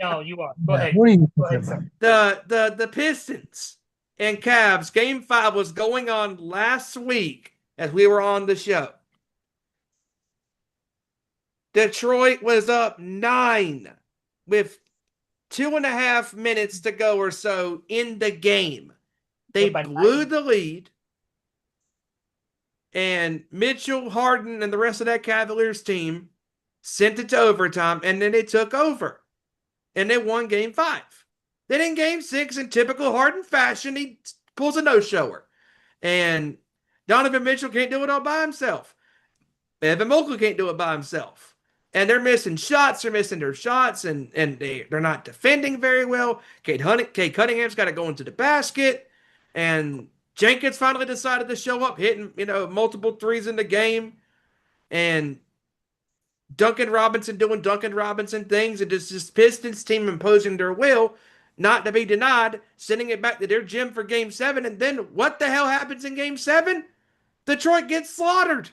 No, you are. Go ahead. What are you Go ahead, sir. The Pistons and Cavs game 5 was going on last week as we were on the show. Detroit was up 9 with 2.5 minutes to go or so in the game. They blew the lead. And Mitchell, Harden, and the rest of that Cavaliers team sent it to overtime, and then they took over. And they won game 5. Then in game 6, in typical Harden fashion, he pulls a no-shower. And Donovan Mitchell can't do it all by himself. Evan Mobley can't do it by himself. And they're missing shots. They're missing their shots, and they're not defending very well. Cade Cunningham's got to go into the basket. And Jenkins finally decided to show up, hitting multiple threes in the game. And Duncan Robinson doing Duncan Robinson things. And just this Pistons team imposing their will, not to be denied, sending it back to their gym for game 7. And then what the hell happens in game 7? Detroit gets slaughtered.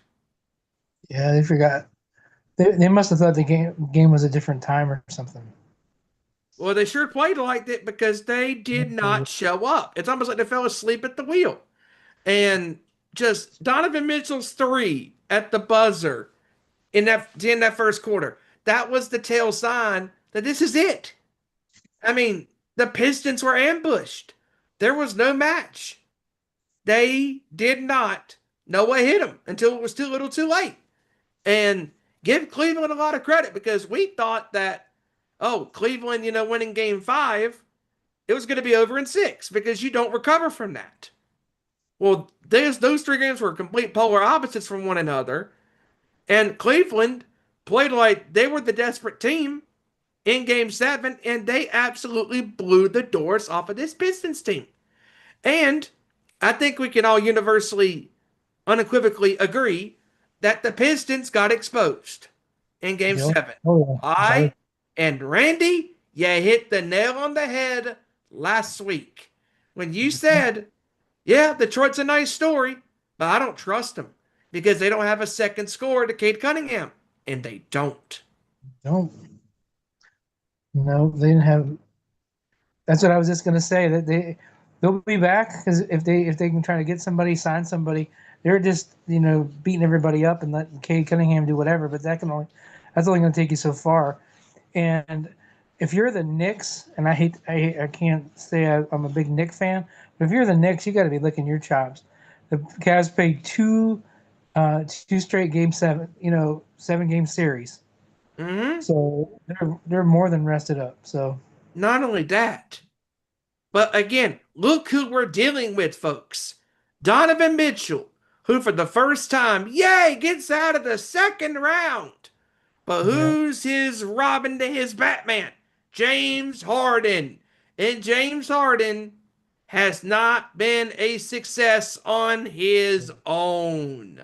Yeah, they forgot. They must have thought the game was a different time or something. Well, they sure played like it because they did not show up. It's almost like they fell asleep at the wheel. And just Donovan Mitchell's 3 at the buzzer in that first quarter. That was the tail sign that this is it. I mean, the Pistons were ambushed. There was no match. They did not know what hit them until it was too little too late. And give Cleveland a lot of credit because we thought that, Cleveland, winning game 5, it was going to be over in 6 because you don't recover from that. Well, those 3 games were complete polar opposites from one another. And Cleveland played like they were the desperate team in game 7, and they absolutely blew the doors off of this Pistons team. And I think we can all universally, unequivocally agree that the Pistons got exposed in game 7. And Randy, you hit the nail on the head last week when you said, yeah, Detroit's a nice story, but I don't trust them because they don't have a second scorer to Cade Cunningham. And they don't. No, they didn't have. That's what I was just going to say. That they'll be back because if they can try to get somebody, sign somebody, they're just beating everybody up and letting Cade Cunningham do whatever. But that's only going to take you so far. And if you're the Knicks, and I can't say I'm a big Knicks fan, but if you're the Knicks, you got to be licking your chops. The Cavs played two straight game 7, 7-game series. Mm-hmm. So they're more than rested up. So not only that, but again, look who we're dealing with, folks. Donovan Mitchell, who for the first time, gets out of the second round. But who's his Robin to his Batman? James Harden. And James Harden has not been a success on his own.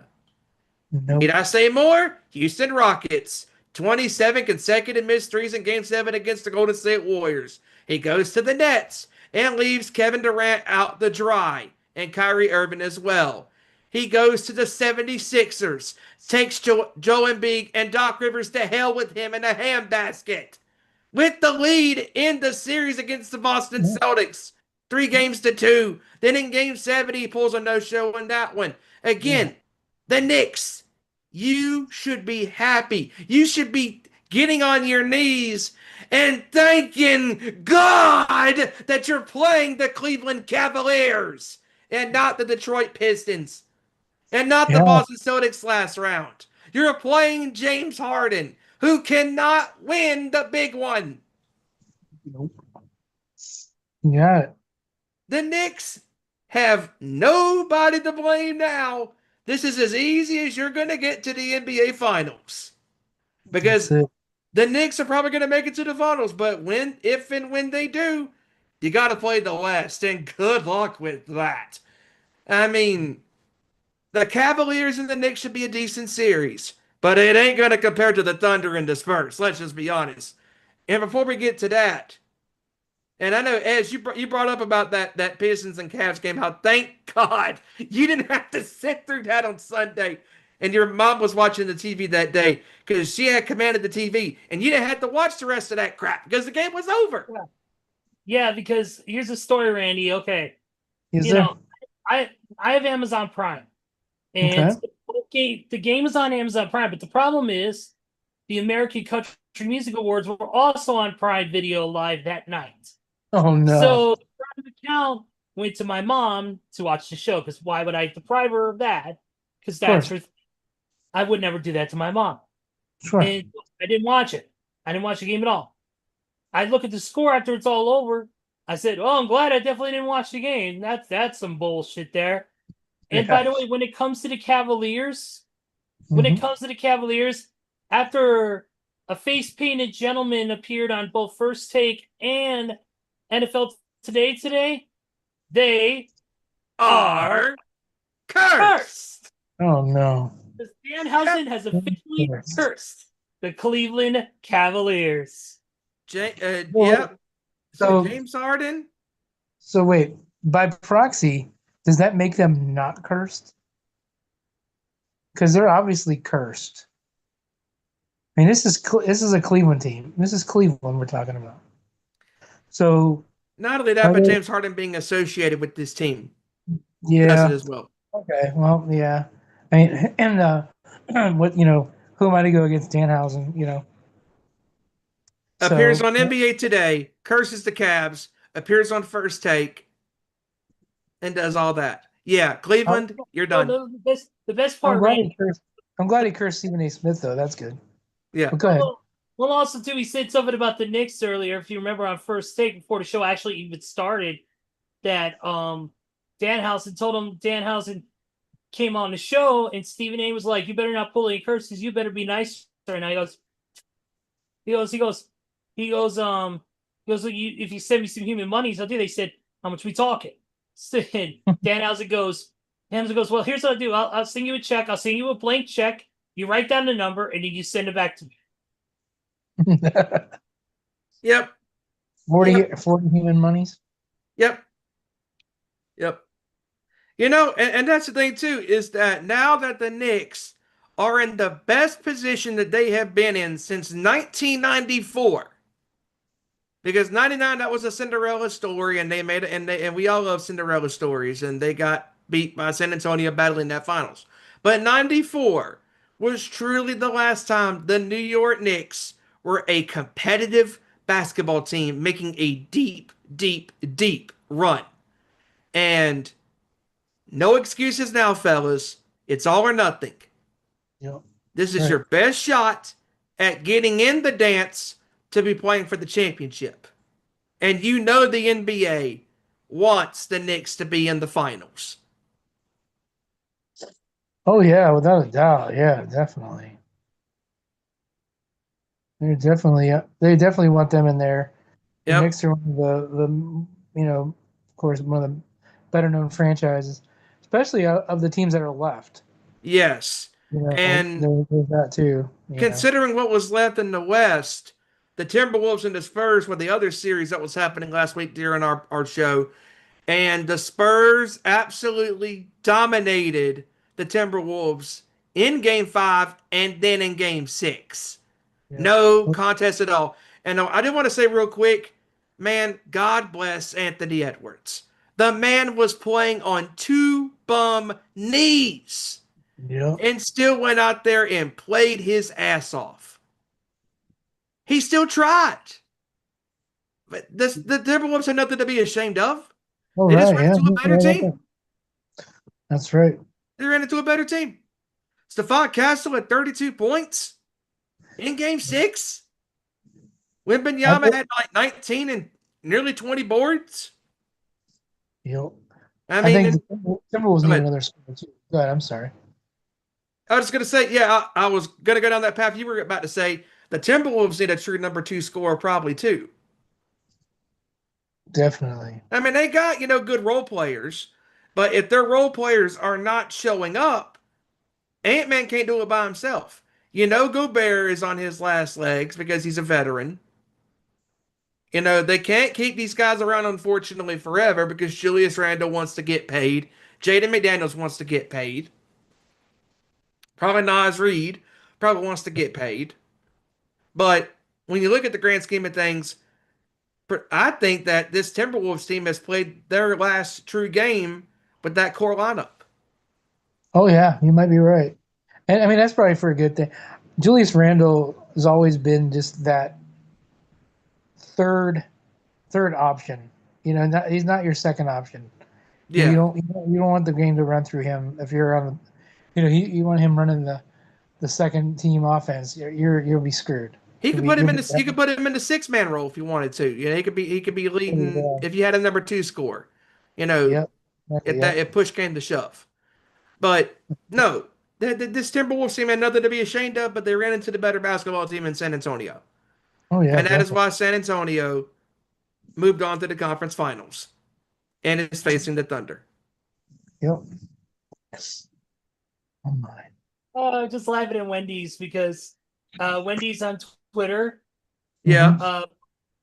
Nope. Need I say more? Houston Rockets. 27 consecutive missed threes in Game 7 against the Golden State Warriors. He goes to the Nets and leaves Kevin Durant out the dry and Kyrie Irving as well. He goes to the 76ers, takes Joe Embiid and Doc Rivers to hell with him in a handbasket. With the lead in the series against the Boston Celtics, 3-2. Then in Game 7, he pulls a no-show in that one. Again, the Knicks, you should be happy. You should be getting on your knees and thanking God that you're playing the Cleveland Cavaliers and not the Detroit Pistons and not the Boston Celtics last round. You're playing James Harden, who cannot win the big one. Nope. Yeah. The Knicks have nobody to blame now. This is as easy as you're going to get to the NBA Finals. Because the Knicks are probably going to make it to the Finals, but if and when they do, you got to play the West, and good luck with that. I mean, the Cavaliers and the Knicks should be a decent series, but it ain't going to compare to the Thunder and the Spurs. Let's just be honest. And before we get to that, and I know, Ez, you brought up about that Pistons and Cavs game, how thank God you didn't have to sit through that on Sunday, and your mom was watching the TV that day because she had commanded the TV, and you didn't have to watch the rest of that crap because the game was over. Yeah, because here's the story, Randy. Okay. I have Amazon Prime. And the game is on Amazon Prime, but the problem is the American Country Music Awards were also on Prime Video Live that night. Oh, no. So the Prime account went to my mom to watch the show, because why would I deprive her of that? Because that's her. I would never do that to my mom. Sure. And I didn't watch it. I didn't watch the game at all. I look at the score after it's all over. I said, "Oh, I'm glad I definitely didn't watch the game. That's some bullshit there." And by the way, when it comes to the Cavaliers, after a face-painted gentleman appeared on both First Take and NFL Today, they are cursed. Oh, no. Danhausen has officially cursed the Cleveland Cavaliers. So James Harden. So wait, by proxy, does that make them not cursed? Because they're obviously cursed. I mean, this is a Cleveland team. This is Cleveland we're talking about. So not only that, but James Harden being associated with this team. Yeah. Does it as well. Okay. Well, yeah. I mean, and who am I to go against Danhausen? Appears on NBA Today, curses the Cavs, appears on First Take, and does all that. Yeah, Cleveland, you're done. The best I'm part, glad Randy. he cursed. I'm glad he cursed Stephen A. Smith though. That's good. Yeah. But go ahead. Well, also too, he said something about the Knicks earlier. If you remember on First Take before the show actually even started, that Danhausen came on the show, and Stephen A. was like, "You better not pull any curses. You better be nice." And he goes, if you send me some human monies, I'll do. They said, "How much we talking?" And Danhausen goes, "Well, here's what I'll do. I'll send you a check. I'll send you a blank check. You write down the number, and then you send it back to me." Yep. 40 human monies. Yep. You know, and that's the thing too, is that now that the Knicks are in the best position that they have been in since 1994, because 99, that was a Cinderella story, and they made it, and we all love Cinderella stories, and they got beat by San Antonio battling that finals. But 94 was truly the last time the New York Knicks were a competitive basketball team making a deep, deep, deep run. And no excuses now, fellas. It's all or nothing. Yep. This is your best shot at getting in the dance to be playing for the championship. And you know the NBA wants the Knicks to be in the finals. Oh yeah, without a doubt. Yeah, definitely. They definitely want them in there. The Yep. Knicks are one of the of course, one of the better known franchises, especially of the teams that are left. Yes. And there's that too. Considering what was left in the West, the Timberwolves and the Spurs were the other series that was happening last week during our show. And the Spurs absolutely dominated the Timberwolves in Game 5 and then in Game 6. Yeah. No contest at all. And I did want to say real quick, man, God bless Anthony Edwards. The man was playing on 2 bum knees. Yep. And still went out there and played his ass off. He still tried. But the Timberwolves had nothing to be ashamed of. Oh, They just right, ran into a better team. That's right. They ran into a better team. Stephon Castle had 32 points in Game 6. Wembanyama had like 19 and nearly 20 boards. Yep. I think the Timberwolves need another score too. Go ahead, I'm sorry. I was just going to say, yeah, I was going to go down that path you were about to say. The Timberwolves need a true number 2 scorer probably too. Definitely. I mean, they got, good role players, but if their role players are not showing up, Ant-Man can't do it by himself. Gobert is on his last legs because he's a veteran. They can't keep these guys around, unfortunately, forever because Julius Randle wants to get paid. Jaden McDaniels wants to get paid. Probably Naz Reid probably wants to get paid. But when you look at the grand scheme of things, I think that this Timberwolves team has played their last true game with that core lineup. Oh, yeah, you might be right. And I mean, that's probably for a good thing. Julius Randle has always been just that third option. He's not your second option. Yeah. You don't want the game to run through him if you're on. You want him running the second team offense. You'll be screwed. You could put him in the 6-man role if you wanted to. He could be leading if you had a number 2 score. Yep. If push came to shove. But no, this Timberwolves team had nothing to be ashamed of, but they ran into the better basketball team in San Antonio. Oh yeah. And that is why San Antonio moved on to the conference finals and is facing the Thunder. Yep. Oh my. Just laughing at Wendy's because Wendy's on Twitter. Yeah.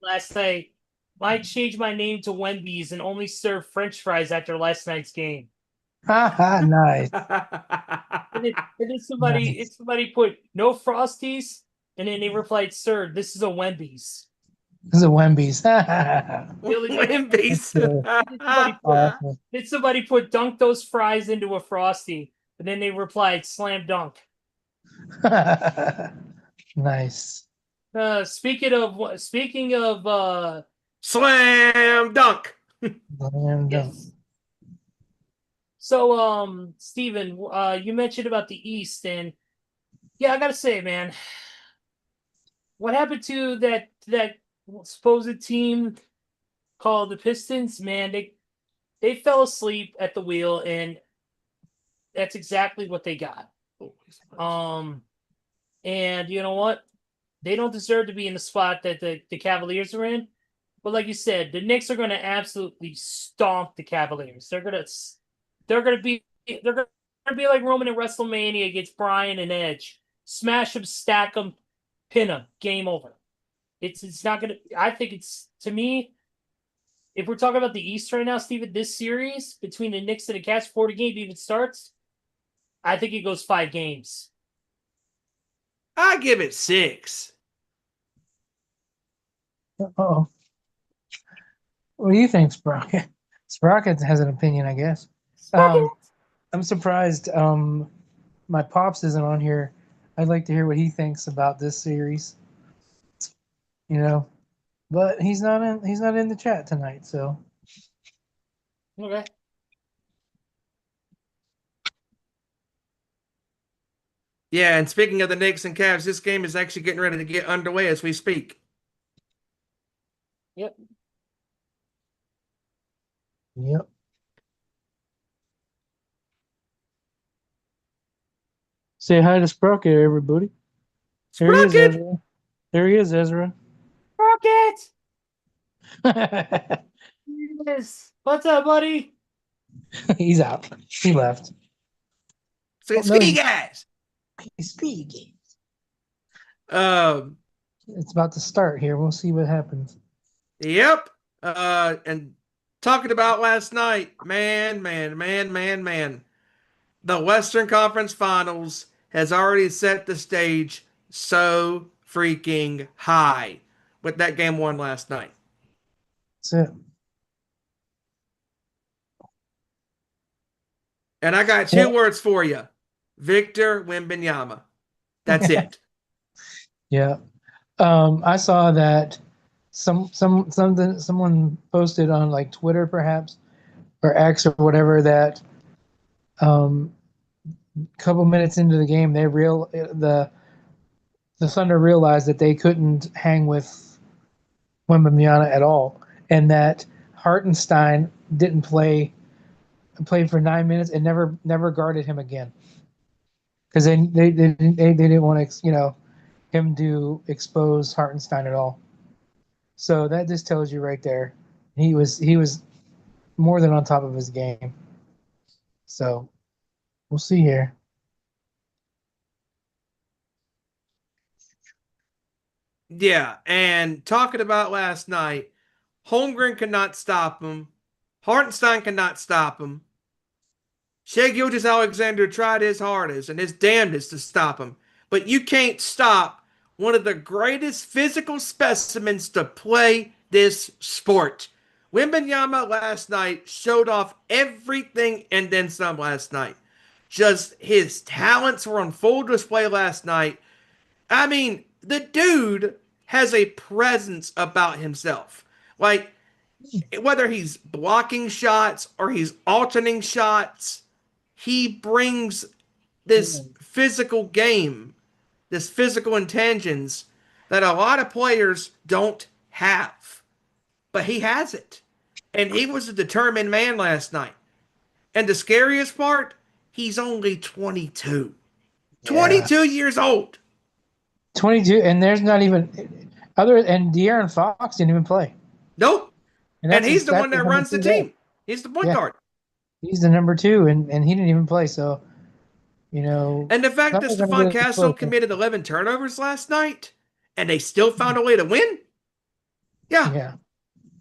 Last night, might change my name to Wendy's and only serve French fries after last night's game. Nice. And then somebody put no Frosties, and then they replied, "Sir, this is a Wendy's." This is a Wendy's. Wendy's. Then somebody put dunk those fries into a Frosty, and then they replied, "Slam dunk." Nice. Speaking of Slam dunk. And, Yes. So, Steven, you mentioned about the East, and yeah, I gotta say, man, what happened to that supposed team called the Pistons? Man, they fell asleep at the wheel, and that's exactly what they got. And you know what? They don't deserve to be in the spot that the Cavaliers are in. But like you said, the Knicks are going to absolutely stomp the Cavaliers. They're gonna be like Roman at WrestleMania against Bryan and Edge. Smash them, stack them, pin them. Game over. It's not gonna. I think it's, to me, if we're talking about the East right now, Steven, this series between the Knicks and the Cavs before the game even starts, I think it goes 5 games. I give it 6. uh-oh. What do you think, Sprocket? Sprocket has an opinion, I guess. I'm surprised my pops isn't on here. I'd like to hear what he thinks about this series. You know, but he's not in the chat tonight, so Okay. Yeah, and speaking of the Knicks and Cavs, this game is actually getting ready to get underway as we speak. Yep. yep. Say hi to Sprocket, everybody. There he is, Sprocket! Ezra. There he is, Ezra. Rocket! Yes. What's up, buddy? He's out. He left. So it's no, ski guys. He's speaking. Um, It's about to start here. We'll see what happens. Yep. And talking about last night, man. The Western Conference Finals has already set the stage so freaking high with that game 1 last night. That's it. And I got 2 words for you. Victor Wembanyama. That's it. Yeah. I saw that someone posted on like Twitter perhaps or X or whatever that a couple minutes into the game the Thunder realized that they couldn't hang with Wembanyama at all, and that Hartenstein didn't played for 9 minutes and never guarded him again because they didn't want to him to expose Hartenstein at all. So that just tells you right there, he was more than on top of his game. So we'll see here. Yeah, and talking about last night, Holmgren could not stop him. Hartenstein could not stop him. Shai Gilgeous-Alexander tried his hardest and his damnedest to stop him. But you can't stop one of the greatest physical specimens to play this sport. Wembanyama last night showed off everything and then some last night. Just his talents were on full display last night. I mean, the dude has a presence about himself. Like, whether he's blocking shots or he's alternating shots, he brings this physical game, this physical intelligence that a lot of players don't have. But he has it. And he was a determined man last night. And the scariest part, he's only 22. Yeah. 22 years old. 22, and there's not even and De'Aaron Fox didn't even play. Nope. And he's the one that runs the team. He's the point guard. He's the number 2, and he didn't even play. So, And the fact that Stephon Castle committed 11 turnovers last night, and they still found a way to win. Yeah.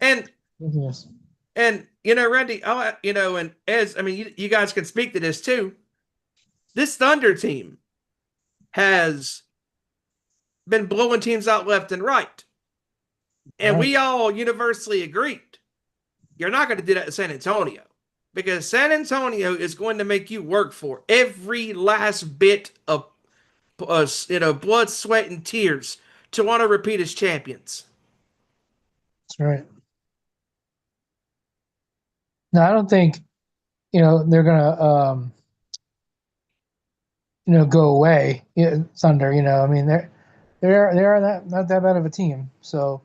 And yes. And Randy, and as you guys can speak to this too. This Thunder team has been blowing teams out left and right. And we all universally agreed, you're not going to do that to San Antonio, because San Antonio is going to make you work for every last bit of blood, sweat, and tears to want to repeat as champions. That's right. No, I don't think they're gonna go away. Thunder. I mean they are not that bad of a team. So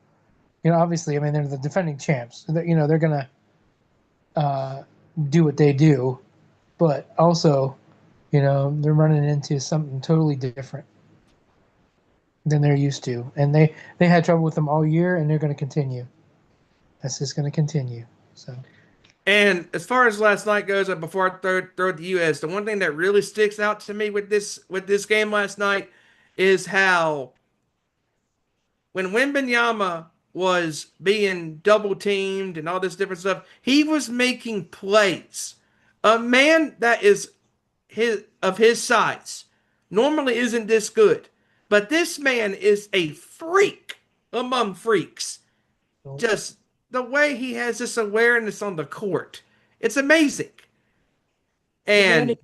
obviously, I mean they're the defending champs. They're gonna do what they do, but also they're running into something totally different than they're used to, and they had trouble with them all year, and they're going to continue. That's just going to continue. So. And as far as last night goes, before I throw it to you, as the one thing that really sticks out to me with this game last night is how when Wembanyama was being double teamed and all this different stuff, he was making plays. A man that is his size normally isn't this good, but this man is a freak among freaks. Just the way he has this awareness on the court, it's amazing. And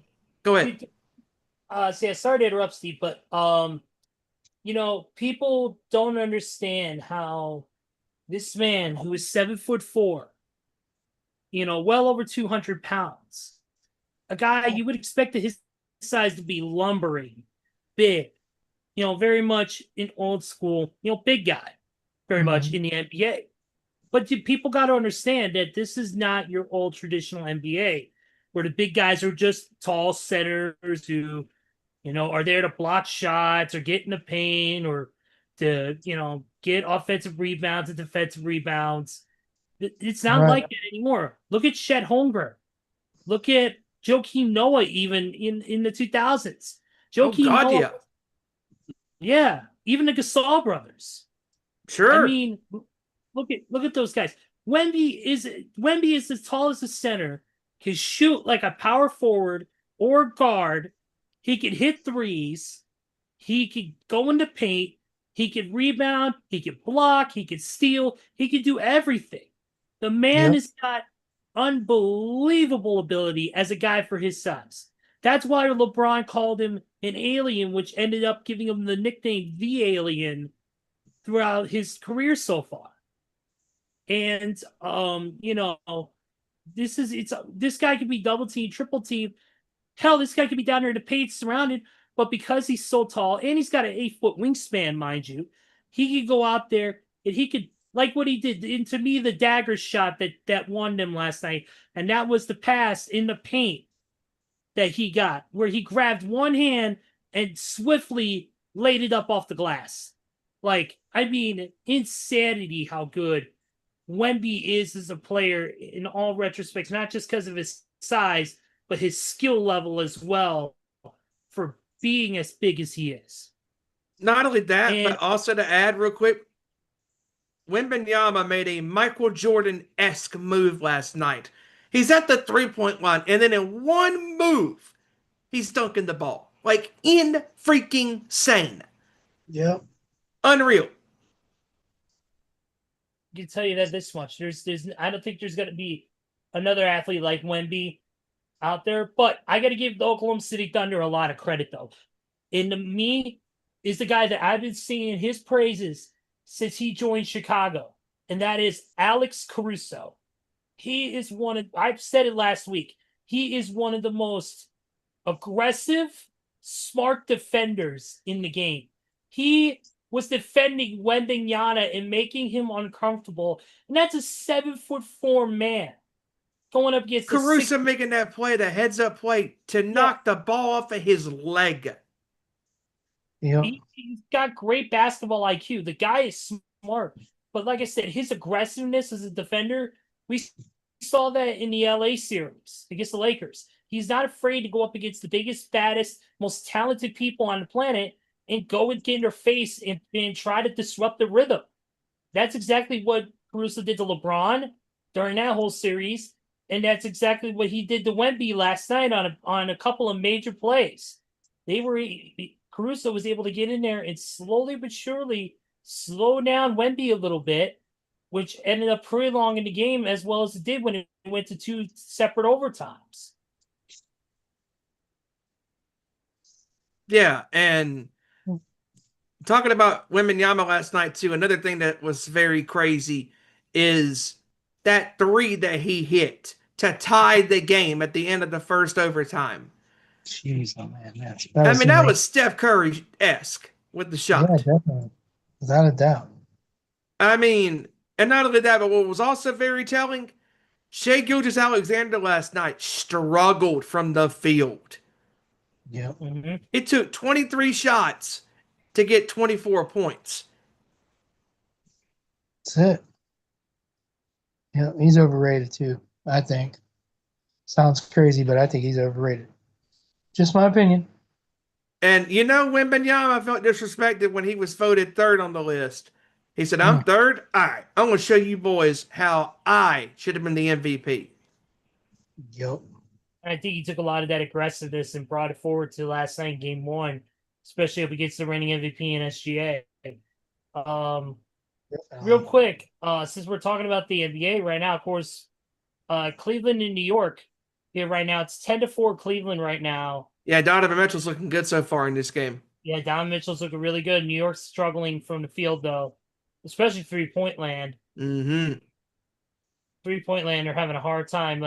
go ahead. Sorry to interrupt, Steve, but people don't understand how this man who is 7'4", well over 200 pounds, a guy you would expect at his size to be lumbering, big, very much an old school, big guy, very much in the NBA. But people got to understand that this is not your old traditional NBA, where the big guys are just tall centers who, are there to block shots or get in the paint or to, get offensive rebounds and defensive rebounds. It's not like that anymore. Look at Chet Holmgren. Look at Joakim Noah, even in the 2000s. Joakim Noah. Yeah, even the Gasol brothers. Sure. I mean, look at those guys. Wemby is as tall as a center, can shoot like a power forward or guard. He could hit threes. He could go into paint. He could rebound. He could block. He could steal. He could do everything. The man has got unbelievable ability as a guy for his size. That's why LeBron called him an alien, which ended up giving him the nickname The Alien throughout his career so far. And this guy could be double teamed, triple teamed. Hell, this guy could be down there in the paint surrounded, but because he's so tall and he's got an 8-foot wingspan, mind you, he could go out there and he could, like what he did, and to me, the dagger shot that won them last night, and that was the pass in the paint that he got, where he grabbed one hand and swiftly laid it up off the glass. Like, I mean, insanity how good Wemby is as a player in all retrospects, not just because of his size, but his skill level as well for being as big as he is. Not only that, but also to add real quick, Wembanyama made a Michael Jordan-esque move last night. He's at the three-point line, and then in one move, he's dunking the ball. Like, in freaking sane. Yep. Unreal. I can tell you that this much. I don't think there's going to be another athlete like Wemby out there, but I got to give the Oklahoma City Thunder a lot of credit, though. And to me, is the guy that I've been singing his praises since he joined Chicago, and that is Alex Caruso. He is I've said it last week, he is one of the most aggressive, smart defenders in the game. He was defending Wembanyama and making him uncomfortable, and that's a 7'4" man going up against Caruso making that play, the heads-up play, to knock the ball off of his leg. Yeah. He's got great basketball IQ. The guy is smart. But like I said, his aggressiveness as a defender, we saw that in the LA series against the Lakers. He's not afraid to go up against the biggest, baddest, most talented people on the planet and go and get in their face and try to disrupt the rhythm. That's exactly what Caruso did to LeBron during that whole series. And that's exactly what he did to Wemby last night on a couple of major plays. Caruso was able to get in there and slowly but surely slow down Wemby a little bit, which ended up pretty long in the game, as well as it did when it went to 2 separate overtimes. Yeah, and talking about Wembanyama last night too, another thing that was very crazy is that three that he hit to tie the game at the end of the first overtime. Jeez, oh man, That was Steph Curry-esque with the yeah, shot. definitely, without a doubt. I mean, and not only that, but what was also very telling, Shai Gilgeous-Alexander last night struggled from the field. Yep, Mhm. It took 23 shots to get 24 points. that's it. Yeah, he's overrated too. I think. Sounds crazy, but I think he's overrated. Just my opinion. And Wembanyama felt disrespected when he was voted third on the list. He said, I'm Mm. third? All right, I'm going to show you boys how I should have been the MVP. Yep. I think he took a lot of that aggressiveness and brought it forward to last night, game one, especially up against the reigning MVP in SGA. Real quick, since we're talking about the NBA right now, of course, Cleveland and New York here right now. It's 10-4 Cleveland right now. Yeah, Donovan Mitchell's looking good so far in this game. Yeah, Donovan Mitchell's looking really good. New York's struggling from the field, though, especially three-point land. Mm-hmm. Three-point land, they're having a hard time.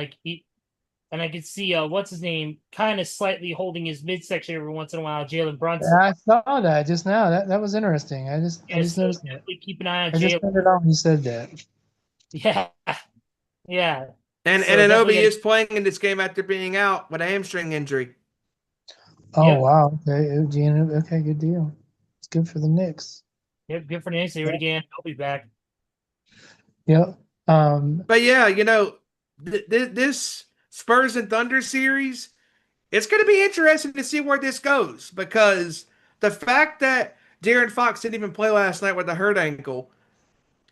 And I could see, what's his name, kind of slightly holding his midsection every once in a while, Jalen Brunson. I saw that just now. That was interesting. I just So noticed that. definitely keep an eye on I just Jalen. turned it on when you said that. Yeah. Yeah. And So Anunoby definitely is playing in this game after being out with a hamstring injury. Oh Yep. wow. Okay, okay, good deal. It's good for the Knicks. Yep, good for Nancy. Here again. I'll be back. Yep. But yeah, this Spurs and Thunder series, it's going to be interesting to see where this goes because the fact that De'Aaron Fox didn't even play last night with a hurt ankle,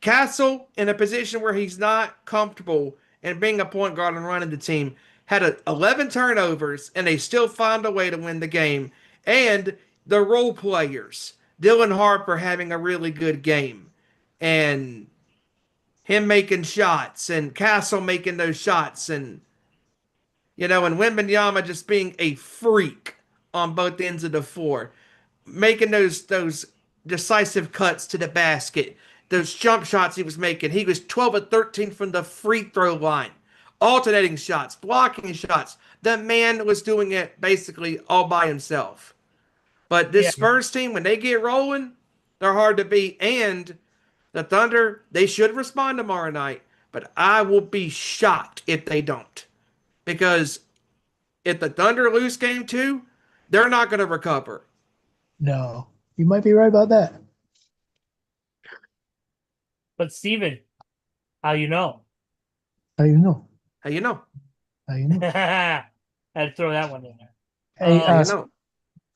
Castle in a position where he's not comfortable and being a point guard and running the team, had 11 turnovers and they still find a way to win the game. And the role players, Dylan Harper having a really good game, and him making shots, and Castle making those shots, and and Wembanyama just being a freak on both ends of the floor, making those decisive cuts to the basket, those jump shots he was making. He was 12 of 13 from the free throw line, alternating shots, blocking shots. The man was doing it basically all by himself. But this Yeah. Spurs team, when they get rolling, they're hard to beat. And the Thunder, they should respond tomorrow night, but I will be shocked if they don't. Because if the Thunder lose game 2, they're not going to recover. No, you might be right about that. But Steven, how you know? How you know? How you know? How you know? I had to throw that one in there. Hey, How you know?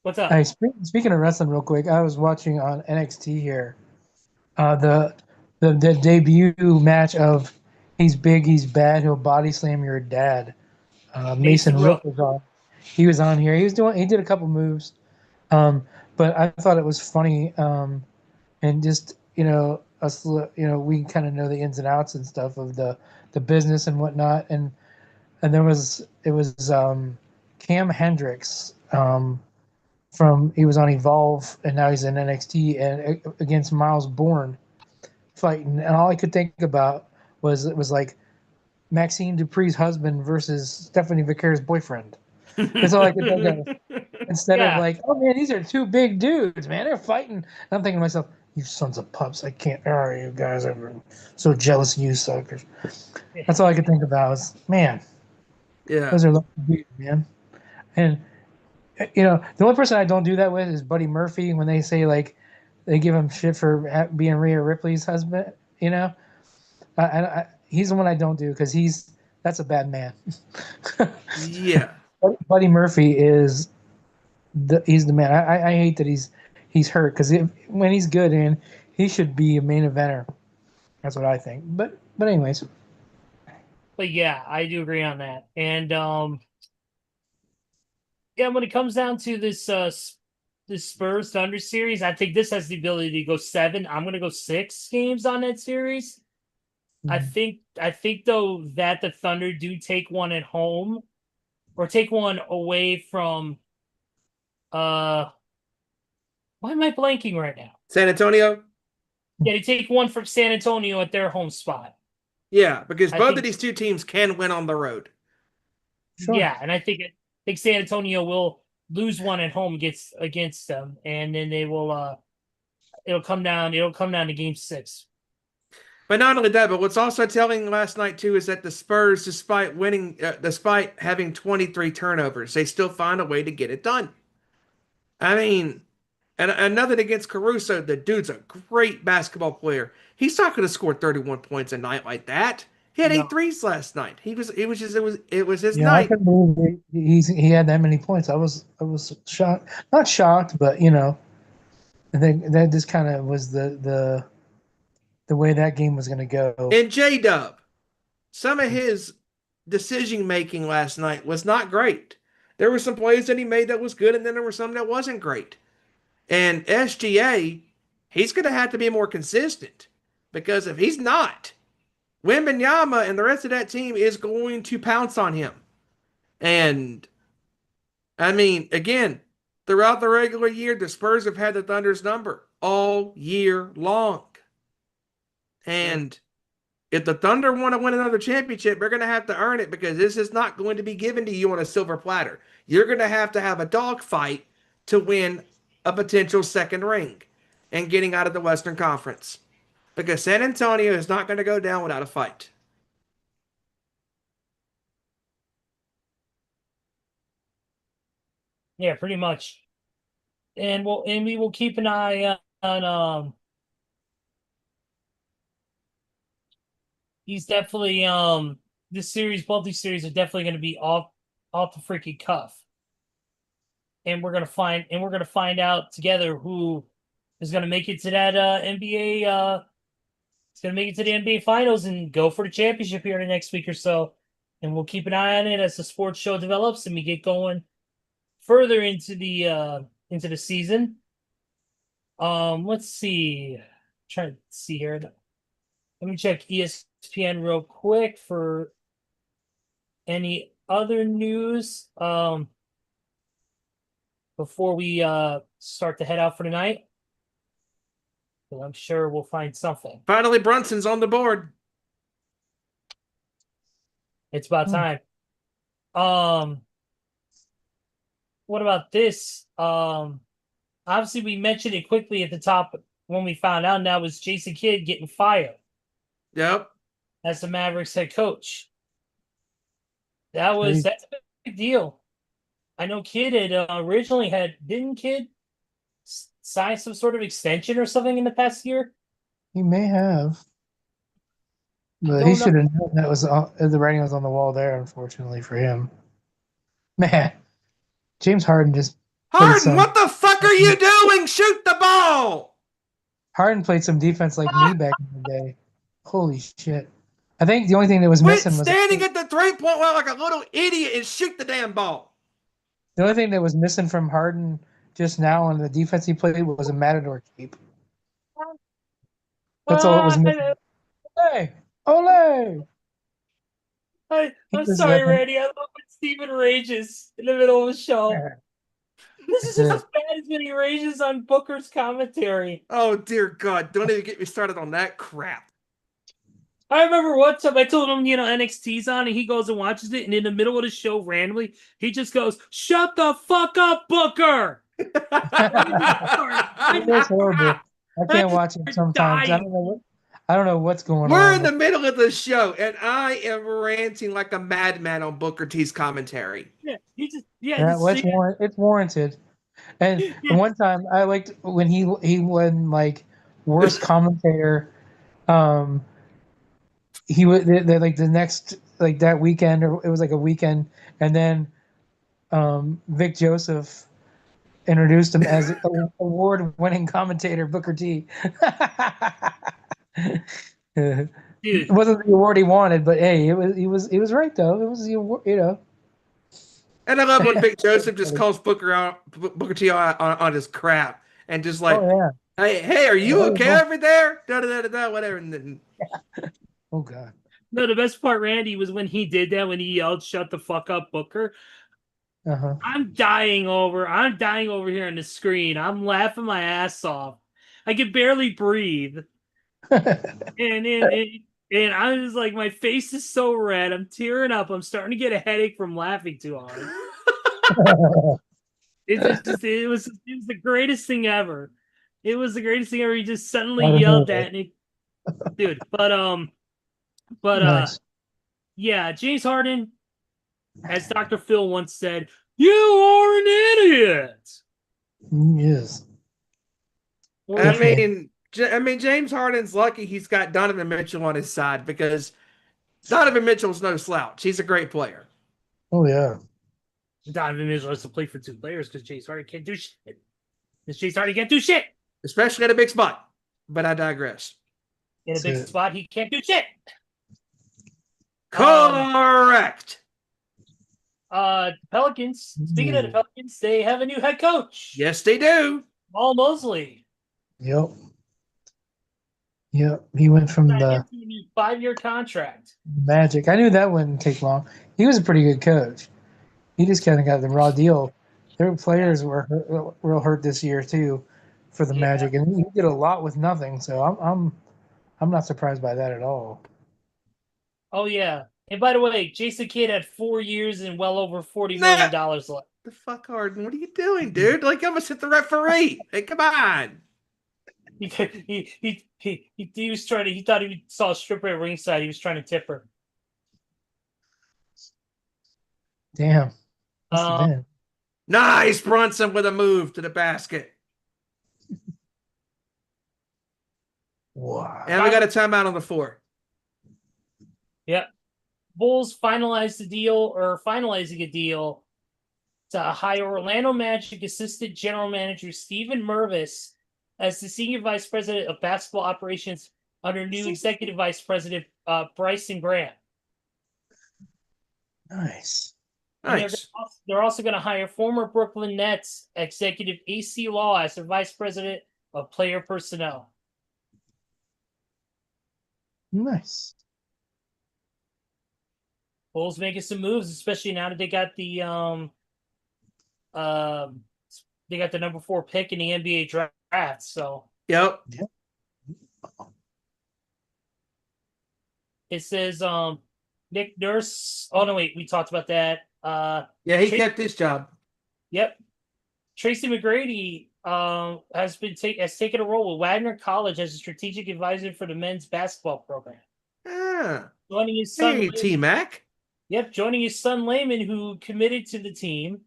What's up? Hey, speaking of wrestling, real quick, I was watching on NXT here, the debut match of he's big, he's bad, he'll body slam your dad. Mason Rook was on. He was on here. He did a couple moves, but I thought it was funny, and just us, we kind of know the ins and outs and stuff of the business and whatnot, and it was Cam Hendricks. He was on Evolve and now he's in NXT and against Miles Bourne fighting, and all I could think about was it was like Maxine Dupree's husband versus Stephanie Vicare's boyfriend. That's all I could think of. Instead of like, oh man, these are two big dudes, man, they're fighting. And I'm thinking to myself, you sons of pups, I can't. Oh, you guys are so jealous of you suckers. That's all I could think about was, man, Yeah. those are lucky dudes, man. And the only person I don't do that with is Buddy Murphy when they say like they give him shit for being Rhea Ripley's husband. He's the one I don't do because that's a bad man. Yeah. Buddy Murphy he's the man. I hate that he's hurt because when he's good in, he should be a main eventer. That's what I think. But anyways. But yeah, I do agree on that. And yeah, when it comes down to this Spurs Thunder series, I think this has the ability to go 7. I'm gonna go 6 games on that series. Mm-hmm. I think though that the Thunder do take one at home or take one away from why am I blanking right now? San Antonio? Yeah, they take one from San Antonio at their home spot. Yeah, because I both think- of these two teams can win on the road. Sure. Yeah, and I think San Antonio will lose one at home against them, and then they will. It'll come down to Game 6. But not only that, but what's also telling last night too is that the Spurs, despite having 23 turnovers, they still find a way to get it done. I mean, and another against Caruso, the dude's a great basketball player. He's not going to score 31 points a night like that. He had No. 8 threes last night. It was his Yeah, I night. couldn't believe he had that many points. I was shocked, not shocked, but I think that just kind of was the way that game was going to go. And J-Dub, some of his decision making last night was not great. There were some plays that he made that was good, and then there were some that wasn't great. And SGA, he's going to have to be more consistent, because if he's not, Wembanyama and the rest of that team is going to pounce on him. And I mean, again, throughout the regular year, the Spurs have had the Thunder's number all year long. And if the Thunder want to win another championship, they're going to have to earn it, because this is not going to be given to you on a silver platter. You're going to have a dogfight to win a potential second ring and getting out of the Western Conference, because San Antonio is not going to go down without a fight. Yeah, pretty much. And we will keep an eye on he's definitely both these series are definitely going to be off the freaking cuff. And we're going to find out together who is going to make it to that NBA it's going to make it to the NBA finals and go for the championship here in the next week or so. And we'll keep an eye on it as the sports show develops and we get going further into the season. Let's see. Trying to see here. Let me check ESPN real quick for any other news before we start to head out for tonight. But I'm sure we'll find something. Finally, Brunson's on the board. It's about time. What about this? Obviously we mentioned it quickly at the top when we found out, now was Jason Kidd getting fired. Yep. As the Mavericks head coach. That's a big deal. I know Kidd had originally didn't Kidd sign some sort of extension or something in the past year? He may have, but he should have known that was the writing was on the wall there. Unfortunately for him, man, James Harden just Harden, what the fuck are you doing? Shoot the ball! Harden played some defense like me back in the day. Holy shit! I think the only thing that was missing was standing at the 3-point line like a little idiot and shoot the damn ball. The only thing that was missing from Harden just now on the defense he played was a Matador cape. That's all it was missing. Hey, Ole! I'm sorry, Randy. I love when Steven rages in the middle of the show. This is just as bad as when he rages on Booker's commentary. Oh, dear God. Don't even get me started on that crap. I remember one time I told him, NXT's on, and he goes and watches it, and in the middle of the show, randomly, he just goes, "Shut the fuck up, Booker!" It's horrible. I can't watch it sometimes. I don't know what's going on. We're in the middle of the show, and I am ranting like a madman on Booker T's commentary. Yeah, it's warranted. And one time I liked when he won like worst commentator. He was like the next like that weekend, or it was like a weekend, and then Vic Joseph introduced him as award-winning commentator Booker T. It wasn't the award he wanted, but hey, he was right though. It was the award, And I love when Vic Joseph just calls Booker T on his crap and just like, hey, are you okay over there? Whatever. And then, oh God. No, the best part, Randy, was when he did that, when he yelled, "Shut the fuck up, Booker." I'm dying over here on the screen. I'm laughing my ass off. I can barely breathe. and And I was like, my face is so red. I'm tearing up. I'm starting to get a headache from laughing too hard. It was the greatest thing ever. It was the greatest thing ever. He just suddenly yelled at me, dude. Nice. Yeah, James Harden, as Dr. Phil once said, "You are an idiot." He is. I mean, James Harden's lucky he's got Donovan Mitchell on his side because Donovan Mitchell's no slouch. He's a great player. Oh yeah. Donovan Mitchell has to play for two players because James Harden can't do shit. Because James Harden can't do shit. Especially at a big spot. But I digress. In a big spot, he can't do shit. Correct. Pelicans. Speaking of the Pelicans, they have a new head coach. Yes, they do. Paul Mosley. Yep. He went from the 5-year contract. Magic. I knew that wouldn't take long. He was a pretty good coach. He just kind of got the raw deal. Their players were real hurt this year too, for the Magic, and he did a lot with nothing. So I'm not surprised by that at all. Oh yeah. And by the way, Jason Kidd had 4 years and well over $40 million left. The fuck, Harden? What are you doing, dude? Like, I almost hit the referee. Hey, come on. He was trying to. He thought he saw a stripper at ringside. He was trying to tip her. Damn. Nice, Brunson with a move to the basket. Wow. And we got a timeout on the floor. Yep. Bulls finalizing a deal to hire Orlando Magic assistant general manager Steven Mervis as the senior vice president of basketball operations under new executive vice president Bryson Graham. Nice. They're also going to hire former Brooklyn Nets executive AC Law as their vice president of player personnel. Nice. Bulls making some moves, especially now that they got the number 4 pick in the NBA draft. So Yep. It says Nick Nurse. Oh no, wait, we talked about that. Yeah, he kept his job. Yep. Tracy McGrady has taken a role with Wagner College as a strategic advisor for the men's basketball program. Joining his son, T-Mac. Yep, joining his son Layman, who committed to the team.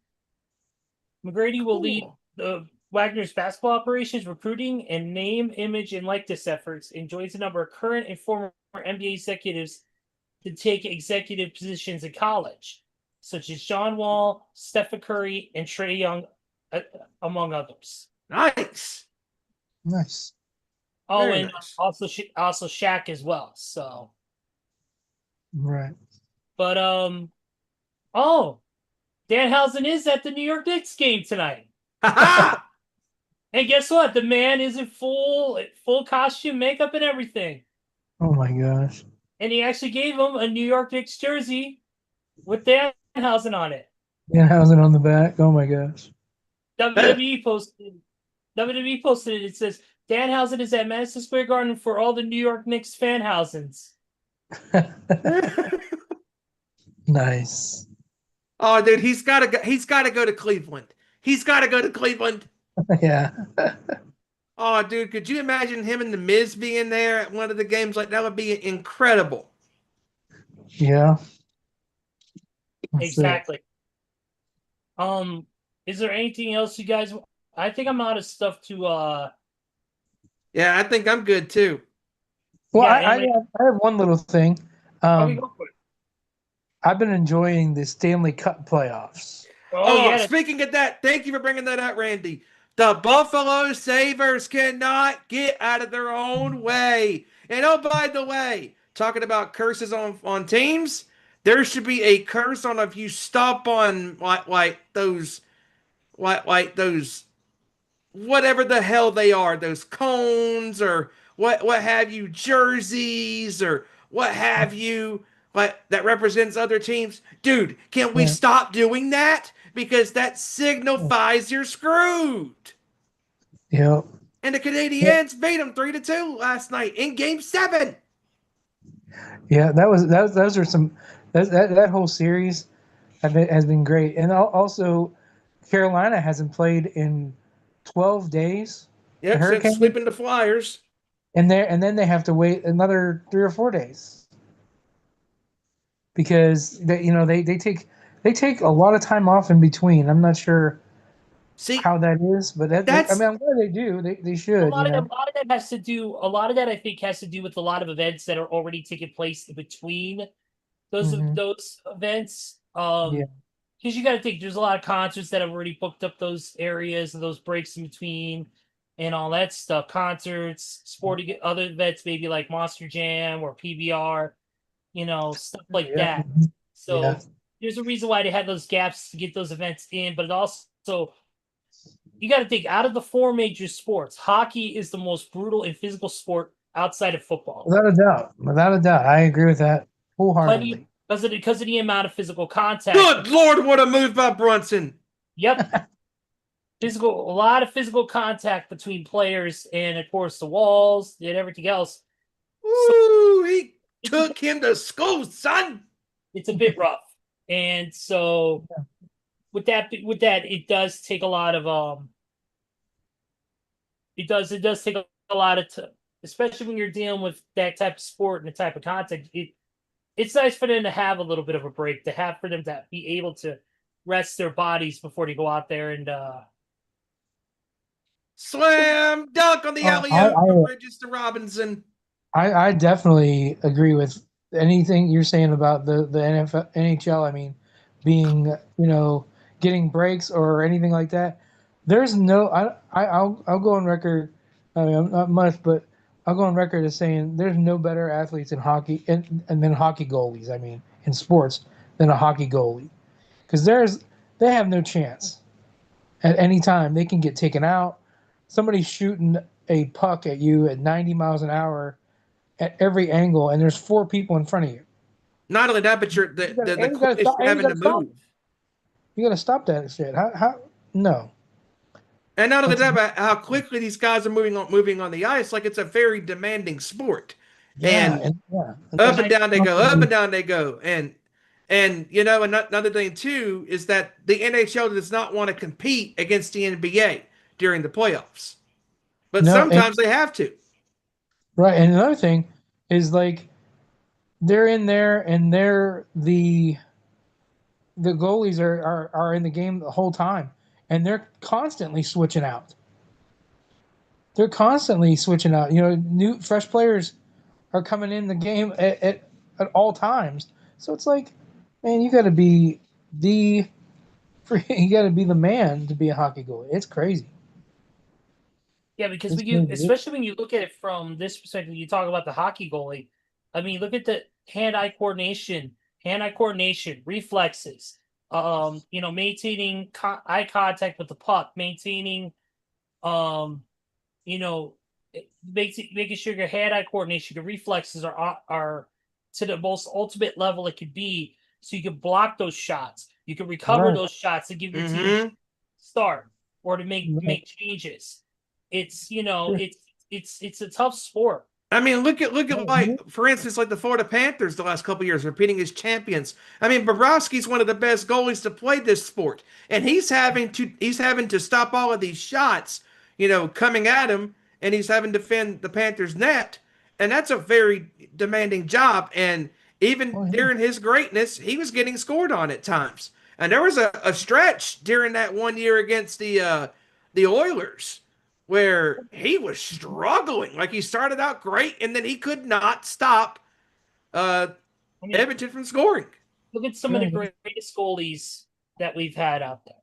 McGrady will lead the Wagner's basketball operations, recruiting, and name, image, and likeness efforts, and joins a number of current and former NBA executives to take executive positions in college, such as John Wall, Stephen Curry, and Trae Young, among others. Nice. Oh, Very and nice. also Shaq as well. So Right. But Danhausen is at the New York Knicks game tonight. And guess what? The man is in full costume, makeup, and everything. Oh my gosh. And he actually gave him a New York Knicks jersey with Danhausen on it. Danhausen on the back. Oh my gosh. WWE posted it. It says Danhausen is at Madison Square Garden for all the New York Knicks fanhausens. Nice. Oh, dude, he's got to go to Cleveland. He's got to go to Cleveland. Yeah. Oh, dude, could you imagine him and the Miz being there at one of the games? Like, that would be incredible. Yeah. Exactly. Is there anything else you guys? I think I'm out of stuff to. Yeah, I think I'm good too. Well, Yeah, I have one little thing. Okay, go for it. I've been enjoying the Stanley Cup playoffs. Oh, yeah. Speaking of that, thank you for bringing that up, Randy. The Buffalo Sabres cannot get out of their own way. And oh, by the way, talking about curses on teams, there should be a curse on if you stop on like those whatever the hell they are, those cones or what have you, jerseys or what have you, that represents other teams. Dude, can we stop doing that? Because that signifies you're screwed. Yep. And the Canadiens beat them 3-2 last night in Game 7. Yeah, those are some that whole series has been great, and also Carolina hasn't played in 12 days. The Yep, since Hurricane, sweeping the Flyers. and then they have to wait another 3 or 4 days because they take a lot of time off in between. I'm not sure See, how that is, but I that's mean, I'm glad they do. They A should, lot of that, a lot of that has to do. A lot of that, I think, has to do with a lot of events that are already taking place in between Mhm. those events. Yeah, Because you got to think, there's a lot of concerts that have already booked up those areas and those breaks in between, and all that stuff. Concerts, sporting other events, maybe like Monster Jam or PBR, stuff like yeah, that. yeah. So there's a reason why they had those gaps to get those events in, but it also you got to think out of the four major sports, hockey is the most brutal and physical sport outside of football. Without a doubt, I agree with that Plenty wholeheartedly. because of the amount of physical contact. good Lord, what a move by Brunson. Yep, a lot of physical contact between players, and of course the walls and everything else. Woo, he It's a took bit, him to school, son. it's a bit rough, and so with that, it does take a lot of it does take a lot of especially when you're dealing with that type of sport and the type of contact. It's nice for them to have a little bit of a break, for them to be able to rest their bodies before they go out there and Slam dunk on the Oh, alley oop from Bridges to Robinson. I definitely agree with anything you're saying about the NFL, NHL. I mean, being getting breaks or anything like that. There's no I'll go on record. I mean, not much, but I'll go on record as saying there's no better athletes in hockey and then hockey goalies. I mean, in sports than a hockey goalie because they have no chance at any time. They can get taken out. Somebody's shooting a puck at you at 90 miles an hour at every angle, and there's four people in front of you. Not only that, but you're the You gotta quickness stop. you're And you having to gotta stop. move. You gotta stop that shit. How? No. And not only That's that, but how quickly these guys are moving on the ice, like it's a very demanding sport. yeah, And and yeah. up and I down they go, up and down they go. And another thing too is that the NHL does not want to compete against the NBA during the playoffs. But No, and sometimes they have to. right. And another thing is like they're in there, and the goalies are in the game the whole time, and they're constantly switching out. They're constantly switching out. New fresh players are coming in the game at all times. So it's like, man, the you got to be the man to be a hockey goalie. It's crazy. Yeah, because It's crazy. especially when you look at it from this perspective, you talk about the hockey goalie. I mean, look at the hand-eye coordination, reflexes. Maintaining eye contact with the puck, maintaining, um, you know, making sure your hand-eye coordination, your reflexes are to the most ultimate level it could be, so you can block those shots, you can recover Right. those shots to give your team a Hmm. start or to make changes. It's it's a tough sport. I mean, look at Right. like for instance, like the Florida Panthers the last couple years repeating as champions. I mean, Bobrovsky's one of the best goalies to play this sport, and he's having to stop all of these shots, coming at him, and he's having to defend the Panthers net, and that's a very demanding job. And even Well, during his greatness, he was getting scored on at times. And there was a stretch during that one year against the Oilers where he was struggling. Like he started out great, and then he could not stop uh, I mean, Edmonton from scoring. look at some of the greatest goalies that we've had out there.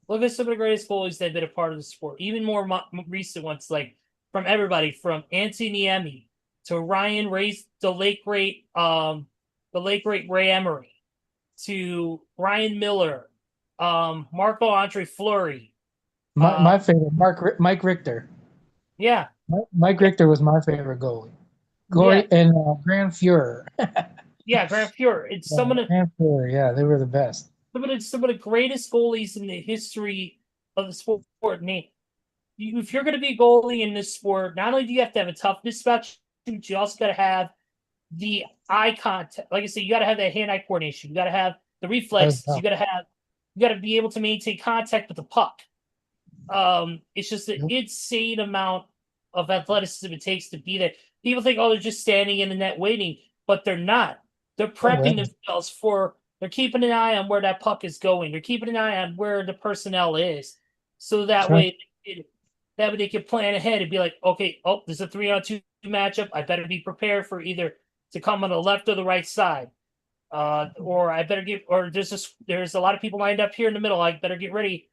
Look at some of the greatest goalies that have been a part of the sport. Even more recent ones, like from everybody from Anthony Niemi to Ryan Ray's the late great Ray Emery to Ryan Miller, Marco Andre Fleury. My favorite, Mike Richter. Yeah, Mike Richter was my favorite goalie. Yeah. And Grand Fuhrer. yeah, Grant Fuhrer. It's Grand Fuhrer, yeah, they were the best. some of the greatest goalies in the history of the sport. And if you're going to be a goalie in this sport, not only do you have to have a toughness about you, but you also got to have the eye contact. Like I said, you got to have that hand-eye coordination. You got to have the reflexes. tough. You got to be able to maintain contact with the puck. It's just an insane amount of athleticism it takes to be there. People think, oh, they're just standing in the net waiting, but they're not. They're prepping themselves for. They're keeping an eye on where that puck is going. They're keeping an eye on where the personnel is, so that way, they can plan ahead and be like, okay, oh, there's a 3-on-2 matchup. I better be prepared for either to come on the left or the right side, or I better get. Or there's a lot of people lined up here in the middle. I better get ready.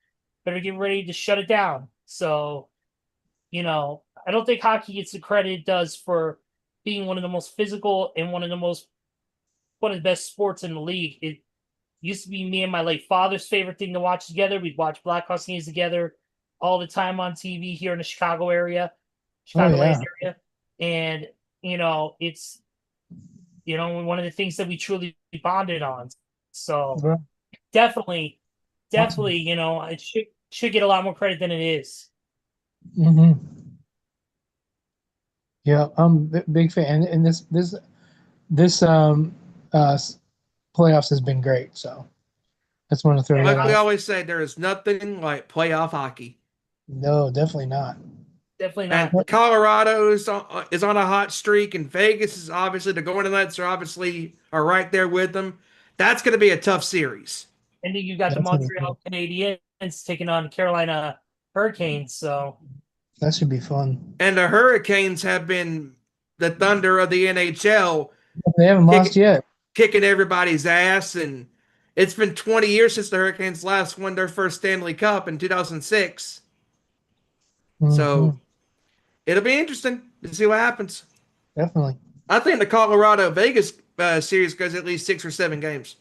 Better get ready to shut it down. So, I don't think hockey gets the credit it does for being one of the most physical and one of the best sports in the league. It used to be me and my late father's favorite thing to watch together. We'd watch Blackhawks games together all the time on TV here in the Chicago area, Chicagoland area. And, it's, one of the things that we truly bonded on. So definitely, it should get a lot more credit than it is. Mm-hmm. Yeah, I'm a big fan, and this playoffs has been great. So that's one of the Like we always say, there is nothing like playoff hockey. No, definitely not. Definitely not. And Colorado is on a hot streak, and Vegas is obviously the Golden Knights are right there with them. That's going to be a tough series. And then you got the Montreal Canadiens taking on Carolina Hurricanes, so that should be fun. And the Hurricanes have been the Thunder of the NHL. They haven't lost yet. Kicking everybody's ass, and it's been 20 years since the Hurricanes last won their first Stanley Cup in 2006. Mm-hmm. So it'll be interesting to see what happens. Definitely. I think the Colorado Vegas series goes at least 6 or 7 games.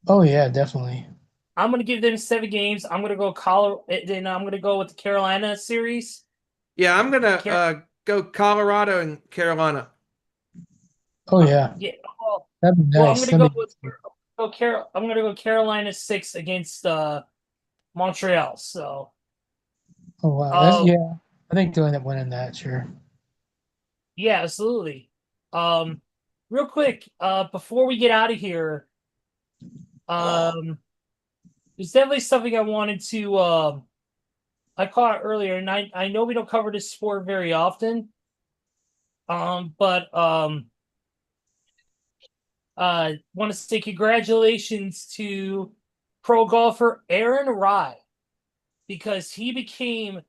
Oh yeah, definitely. I'm gonna give them 7 games. I'm gonna go then I'm gonna go with the Carolina series. Yeah, I'm gonna go Colorado and Carolina. Oh yeah. Yeah. Well, that'd be nice. I'm gonna go Carolina 6 against Montreal. So. Oh wow. Yeah, I think they'll end up winning that. Sure. Yeah, absolutely. Real quick, before we get out of here, there's definitely something I wanted to. I caught it earlier, and I know we don't cover this sport very often. But want to say congratulations to pro golfer Aaron Rai, because he became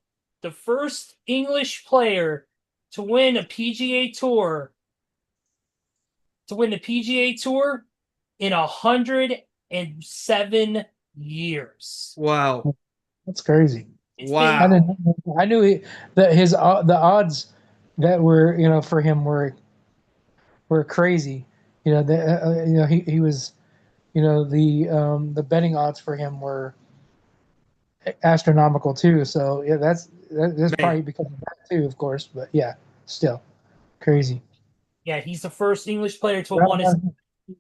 the first English player to win a PGA Tour. To win the PGA Tour in 107 years. Wow, that's crazy. Wow. I knew that the odds that were for him were crazy. He was the betting odds for him were astronomical too. So yeah, that's probably because of that too, of course. But yeah, still crazy. Yeah, he's the first English player to have won his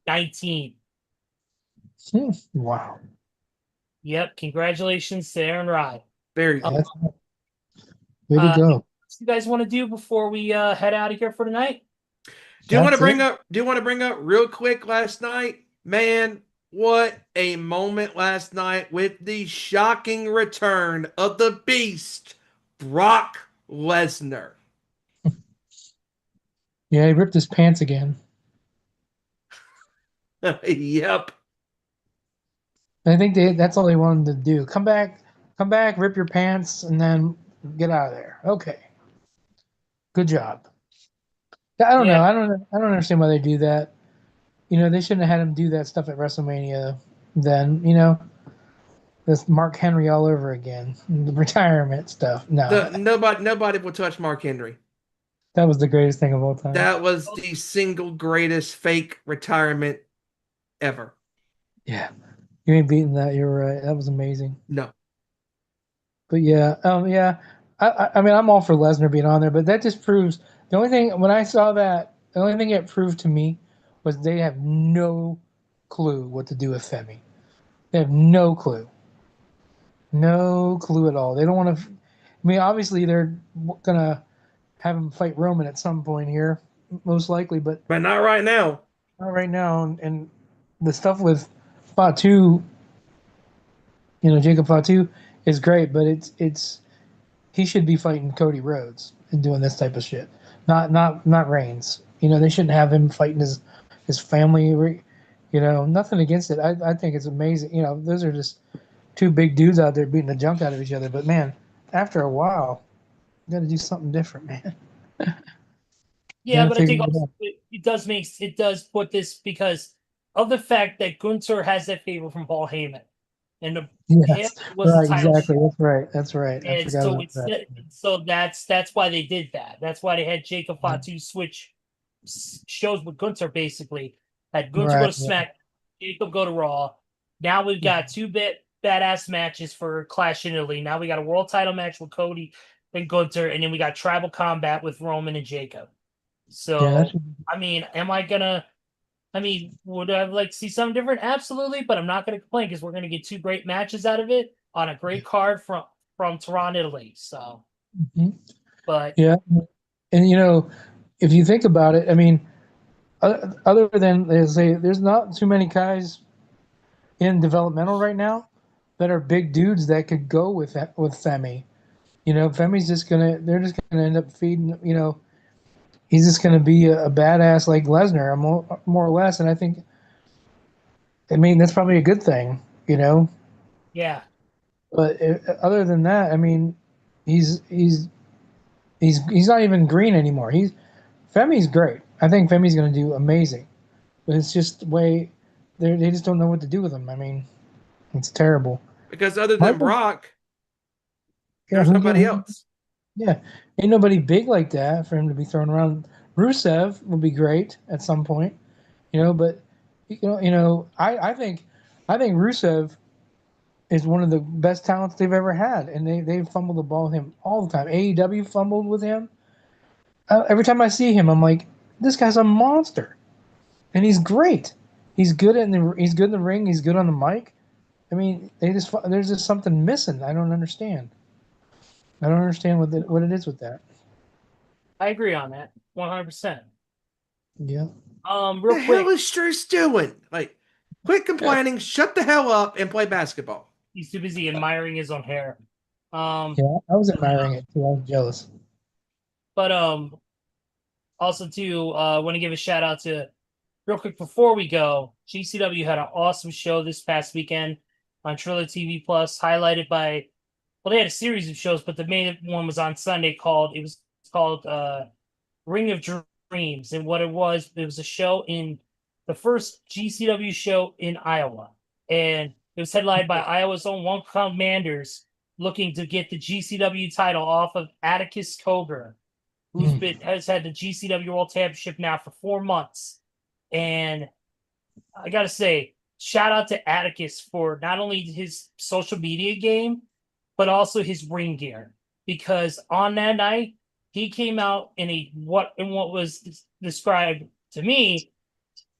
19. Wow. Yep, congratulations to Aaron Rai. Very good. Way to go. What you guys want to do before we head out of here for tonight? Do you want to bring up real quick last night? Man, what a moment last night with the shocking return of the beast, Brock Lesnar. Yeah, he ripped his pants again. Yep. I think that's all they wanted to do. Come back, rip your pants, and then get out of there. Okay. Good job. I don't know. I don't understand why they do that. They shouldn't have had him do that stuff at WrestleMania then, This Mark Henry all over again. The retirement stuff. No. Nobody will touch Mark Henry. That was the greatest thing of all time. That was the single greatest fake retirement ever. Yeah. You ain't beating that. You're right. That was amazing. No. But yeah, yeah. I mean, I'm all for Lesnar being on there, but that just proves the only thing when I saw that, the only thing it proved to me was they have no clue what to do with Femi. They have no clue. No clue at all. They don't want to. I mean, obviously they're gonna have him fight Roman at some point here, most likely, but But not right now. not right now. And the stuff with Fatu, Jacob Fatu is great, but it's he should be fighting Cody Rhodes and doing this type of shit. Not Reigns. They shouldn't have him fighting his family. Nothing against it. I think it's amazing. Those are just two big dudes out there beating the junk out of each other. But man, after a while, you got to do something different, man. Yeah, Gotta but I think figure it also out. it does put this because of the fact that Gunther has that favor from Paul Heyman, and him Yes, was the right, title exactly. shot. That's right. I And forgot so about that. that's why they did that. That's why they had Jacob Fatu switch shows with Gunther basically. Had Gunther go Right. to Smack, Jacob go to Raw. Now we've got two badass matches for Clash in Italy. Now we got a world title match with Cody and Gunther, and then we got tribal combat with Roman and Jacob. Yeah, So I mean, would I like to see something different? Absolutely, but I'm not gonna complain because we're gonna get two great matches out of it on a great card from Tehran, Italy. So, Mhm. but Yeah, and if you think about it, I mean, other than there's not too many guys in developmental right now that are big dudes that could go with Femi. Femi's they're just gonna end up feeding. He's just gonna be a badass like Lesnar, more or less. And I mean, that's probably a good thing. yeah, But other than that, I mean, he's he's he's not even green anymore. Femi's great. I think Femi's going to do amazing, but it's just the way they just don't know what to do with him. I mean, it's terrible. Because other than Michael, Brock, yeah, there's nobody else. yeah, ain't nobody big like that for him to be thrown around. Rusev would be great at some point, but I think Rusev is one of the best talents they've ever had, and they fumble the ball with him all the time. AEW fumbled with him. Every time I see him, I'm like, this guy's a monster, and he's great. He's good in the ring. He's good on the mic. I mean, there's just something missing. I don't understand. I don't understand what it is with that. I agree on that 100%. Yeah. What Real the quick, hell is Struce doing? Like, quit complaining, shut the hell up, and play basketball. he's too busy admiring his own hair. Yeah, I was admiring it too. I was jealous. But also too, want to give a shout out to real quick before we go. GCW had an awesome show this past weekend on Triller TV Plus, highlighted by they had a series of shows, but the main one was on Sunday called Ring of Dreams, and what it was a show in the first GCW show in Iowa, and it was headlined by Iowa's own One Commanders, looking to get the GCW title off of Atticus Cogar, has had the GCW World Championship now for 4 months. And I gotta say, shout out to Atticus for not only his social media game, but also his ring gear. Because on that night, he came out in what was described to me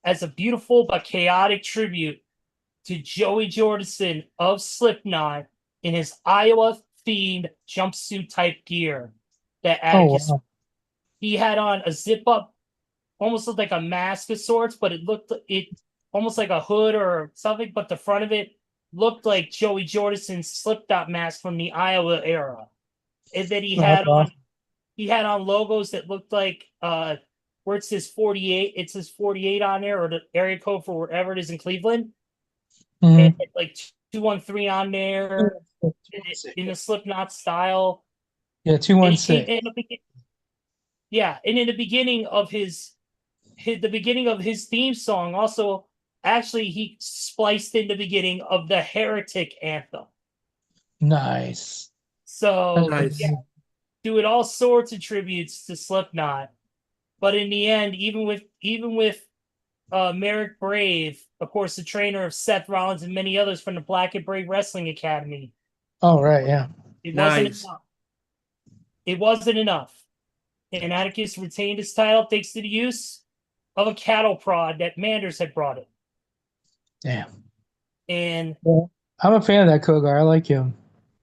as a beautiful but chaotic tribute to Joey Jordison of Slipknot in his Iowa themed jumpsuit type gear that Atticus. Wow. He had on a zip up, almost looked like a mask of sorts, but it almost like a hood or something, but the front of it looked like Joey Jordison's Slipknot mask from the Iowa era. And then he had on logos that looked like where it says 48, it says 48 on there, or the area code for wherever it is in Cleveland. And like 213 on there in the Slipknot style. Yeah, 216. Yeah, and in the beginning of his theme song, also actually he spliced in the beginning of the Heretic anthem. Nice. So Nice. yeah, doing all sorts of tributes to Slipknot. But in the end, even with Merrick Brave, of course, the trainer of Seth Rollins and many others from the Black and Brave Wrestling Academy. Oh, right, yeah. It wasn't Nice. enough. It wasn't enough. And Atticus retained his title thanks to the use of a cattle prod that Manders had brought it. Damn. And I'm a fan of that Kogar. I like him.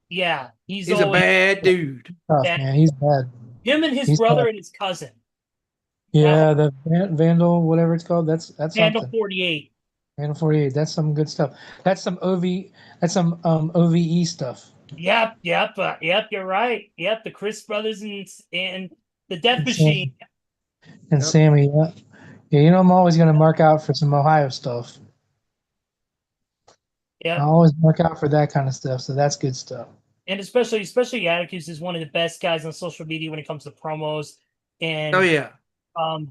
yeah, he's a bad dude. Tough, man. He's bad. Him and his He's brother bad. and his cousin. Yeah, the Vandal, whatever it's called. That's Vandal something. 48. Vandal 48. That's some good stuff. That's some OV. That's some OVE stuff. Yep, you're right. Yep, the Chris brothers and the Death And Machine. Sam and Yep. Sammy. Yeah, yeah. I'm always gonna mark out for some Ohio stuff. I Yep. always mark out for that kind of stuff. So that's good stuff. And especially Atticus is one of the best guys on social media when it comes to promos Oh and yeah.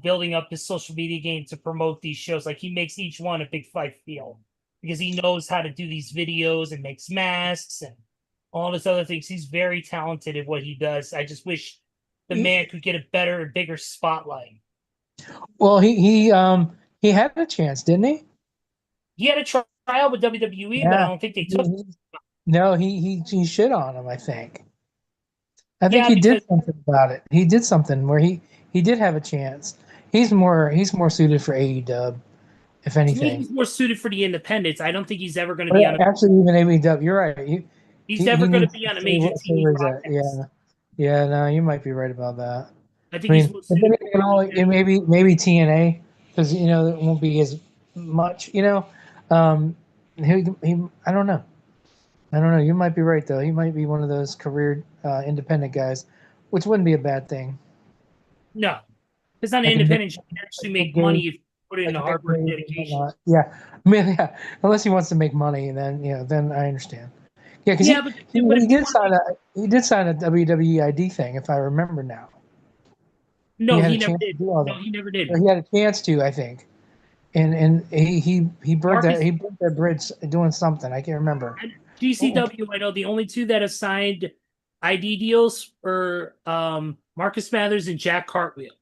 building up his social media game to promote these shows. Like he makes each one a big fight feel because he knows how to do these videos and makes masks and all this other things. He's very talented at what he does. I just wish the man could get a better and bigger spotlight. Well, he had a chance, didn't he? He had a trial with WWE, but I Yeah. don't think they took. No, he shit on him, I think. I think Yeah, he did because something about it. He did something where he did have a chance. He's more suited for AEW, if to me, anything. he's more suited for the independents. I don't think he's ever going to But be on. actually, even AEW, you're right. He's He never going to needs be to on a stay, major stay TV where he's at. broadcast. Yeah, yeah. No, you might be right about that. I I think he's mean, more if suited for anything, it maybe TNA because it won't be as much. He I don't know. I don't know. You might be right though. He might be one of those career independent guys, which wouldn't be a bad thing. no. It's not an Like a Nick, independent. You can actually like make Nick money Gage, if you put it in like the a Nick hard work and Gage and dedication. whatnot. Yeah, I mean, yeah. Unless he wants to make money, then then I understand. Yeah, because Yeah, but he if you did want to sign make a WWE ID thing, if I remember now. He no, had a he never chance to did. do all No, that. he never Or did. he had a chance to, I think. And he burnt Marcus that bridge doing something. I can't remember. and GCW, I know the only two that have signed ID deals are Marcus Mathers and Jack Cartwheel.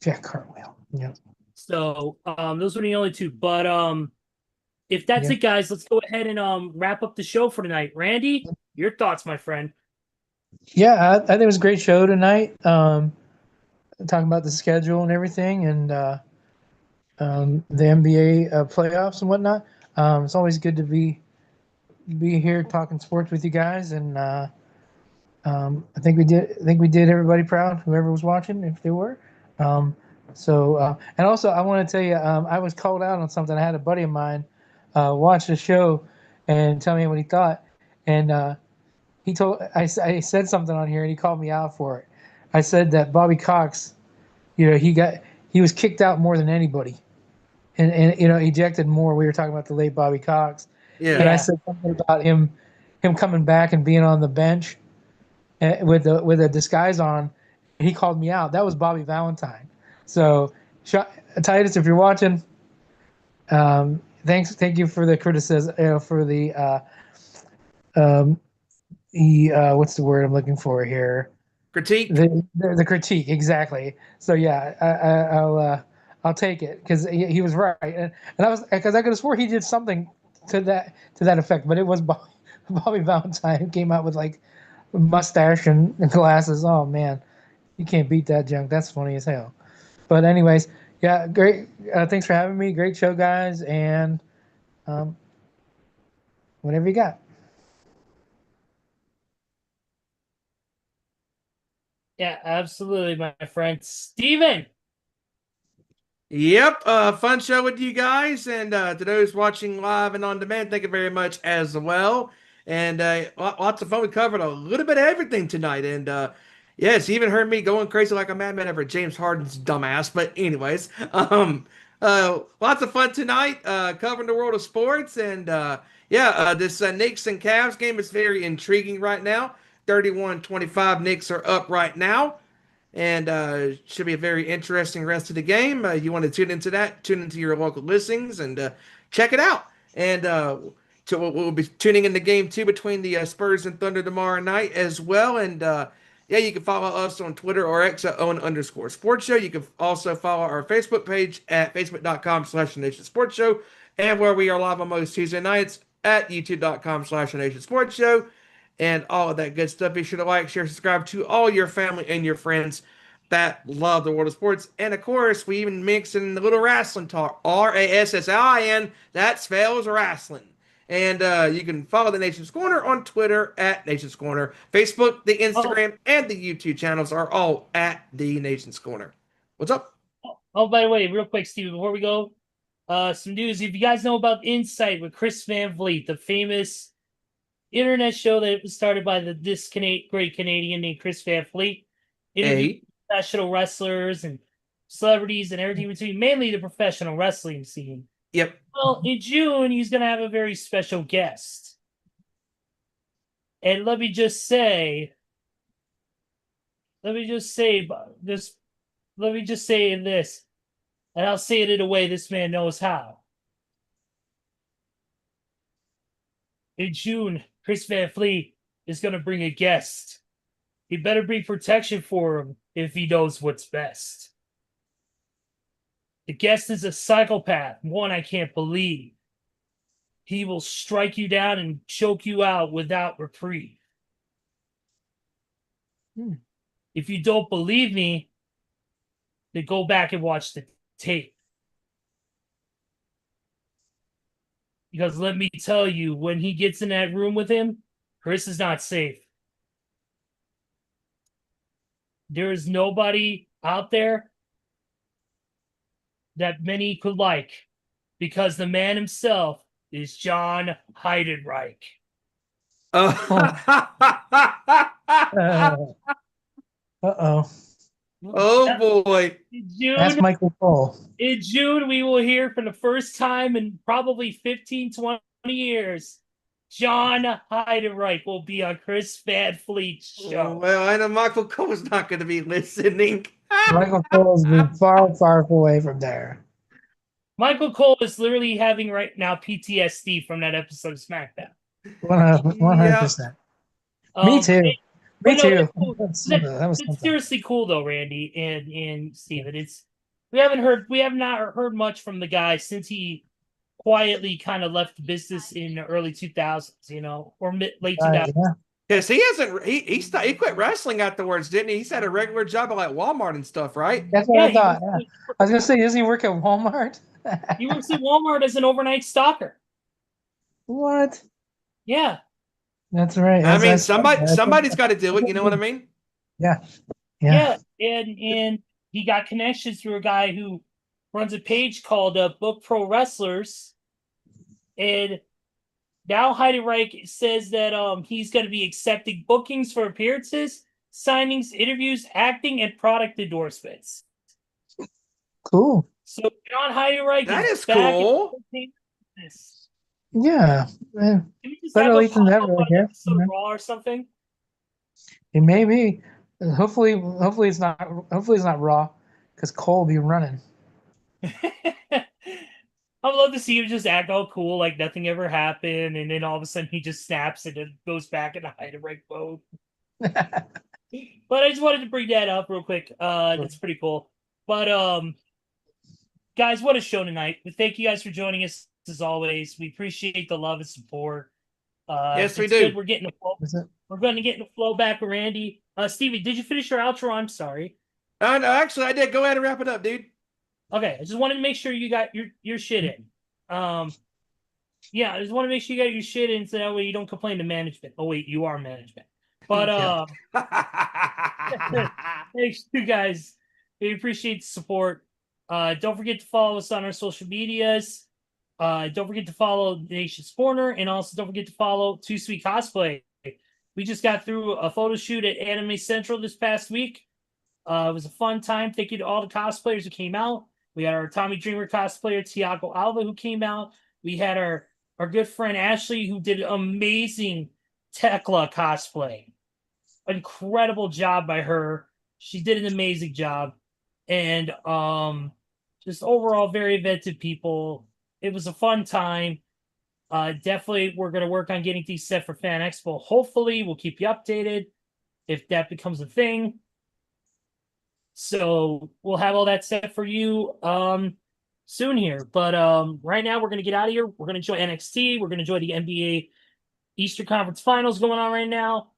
Jack Cartwheel. Yeah. So those were the only two. But if that's Yeah. it, guys, let's go ahead and wrap up the show for tonight. Randy, your thoughts, my friend. Yeah, I think it was a great show tonight. Talking about the schedule and everything, and the NBA playoffs and whatnot. It's always good to be here talking sports with you guys, and I think we did. I think we did everybody proud, whoever was watching, if they were. And also, I want to tell you, I was called out on something. I had a buddy of mine watch the show and tell me what he thought, and I said something on here, and he called me out for it. I said that Bobby Cox, he was kicked out more than anybody, and ejected more. We were talking about the late Bobby Cox, and I Yeah. said something about him coming back and being on the bench with a disguise on. He called me out. That was Bobby Valentine. So, Titus, if you're watching, thank you for the criticism, for what's the word I'm looking for here? Critique. The critique, exactly. So yeah, I'll take it because he was right, and I was because I could have swore he did something to that effect, but it was Bobby Valentine who came out with like mustache and glasses. Oh man, you can't beat that junk. That's funny as hell. But anyways, yeah, great. Thanks for having me. Great show, guys, and um, whatever you got. Yeah, absolutely, my friend. Steven. Yep, fun show with you guys, and to those watching live and on demand, thank you very much as well. And lots of fun. We covered a little bit of everything tonight, and yes, you even heard me going crazy like a madman over James Harden's dumbass. But anyways, lots of fun tonight, covering the world of sports, and this Knicks and Cavs game is very intriguing right now. 31-25 Knicks are up right now, and should be a very interesting rest of the game. You want to tune into that, tune into your local listings, and check it out. And we'll be tuning in the game too between the Spurs and Thunder tomorrow night as well. And yeah, you can follow us on Twitter or X at Owen_Sports Show. You can also follow our Facebook page at facebook.com/Nation Sports Show, and where we are live on most Tuesday nights at youtube.com/Nation Sports Show, and all of that good stuff. Be sure to like, share, subscribe to all your family and your friends that love the world of sports. And of course, we even mix in the little wrestling talk. RASSLIN. That spells wrestling. And you can follow the Nation's Corner on Twitter at Nation's Corner. Facebook, the Oh, Instagram, and the YouTube channels are all at the Nation's Corner. What's up? Oh, by the way, real quick, Steve, before we go, some news. If you guys know about Insight with Chris Van Vliet, the famous internet show that was started by this great Canadian named Chris Van Vliet, interviewed Hey. professional wrestlers and celebrities and everything between, mainly the professional wrestling scene. Yep. Well, in June, he's going to have a very special guest. And let me just say this, and I'll say it in a way this man knows how. In June, Chris Van Vliet is going to bring a guest. He better bring protection for him if he knows what's best. The guest is a psychopath, one I can't believe. He will strike you down and choke you out without reprieve. If you don't believe me, then go back and watch the tape. Because let me tell you, when he gets in that room with him, Chris is not safe. There is nobody out there that many could like, because the man himself is John Heidenreich. Uh-oh. Oh boy. That's Michael Cole. In June, we will hear for the first time in probably 15, 20 years, John Heidenreich will be on Chris Van Vliet's show. Well, I know Michael Cole's not going to be listening. Michael Cole has been far, far away from there. Michael Cole is literally having right now PTSD from that episode of SmackDown. 100%. Me too. Me too. That was It's seriously cool though, Randy and Steven. We have not heard much from the guy since he quietly kind of left the business in the early 2000s, or late 2000s. Yeah. Yes, he hasn't. He quit wrestling afterwards, didn't he? He's had a regular job at like Walmart and stuff, right? That's what I thought. Yeah. I was gonna say, doesn't he work at Walmart? He works at Walmart as an overnight stalker. What? Yeah. That's right. I mean, somebody's got to do it. You know what I mean? Yeah. And he got connections through a guy who runs a page called Book Pro Wrestlers, and now Heidenreich says that he's going to be accepting bookings for appearances, signings, interviews, acting, and product endorsements. Cool. So John Heidenreich is back cool. Yeah. Better late than never, I guess. Raw or something. It may be. Hopefully it's not Raw, because Cole will be running. I would love to see him just act all cool, like nothing ever happened, and then all of a sudden he just snaps and it goes back in the Heidenreich mode. But I just wanted to bring that up real quick. That's pretty cool. But guys, what a show tonight. Thank you guys for joining us as always. We appreciate the love and support. Yes, we do. Good. We're getting the flow. We're going to get the flow back with Randy. Stevie, did you finish your outro? I'm sorry. No, actually, I did. Go ahead and wrap it up, dude. Okay, I just wanted to make sure you got your shit in. Yeah, I just want to make sure you got your shit in so that way you don't complain to management. Oh wait, you are management. But thanks you guys. We appreciate the support. Don't forget to follow us on our social medias. Don't forget to follow Nation's Corner, and also don't forget to follow Too Sweet Cosplay. We just got through a photo shoot at Anime Central this past week. It was a fun time. Thank you to all the cosplayers who came out. We had our Tommy Dreamer cosplayer, Tiago Alva, who came out. We had our good friend Ashley, who did an amazing Tekla cosplay. Incredible job by her. She did an amazing job. And just overall very inventive people. It was a fun time. Definitely we're going to work on getting these set for Fan Expo. Hopefully we'll keep you updated if that becomes a thing. So we'll have all that set for you soon here. But right now we're going to get out of here. We're going to enjoy NXT. We're going to enjoy the NBA Eastern Conference Finals going on right now.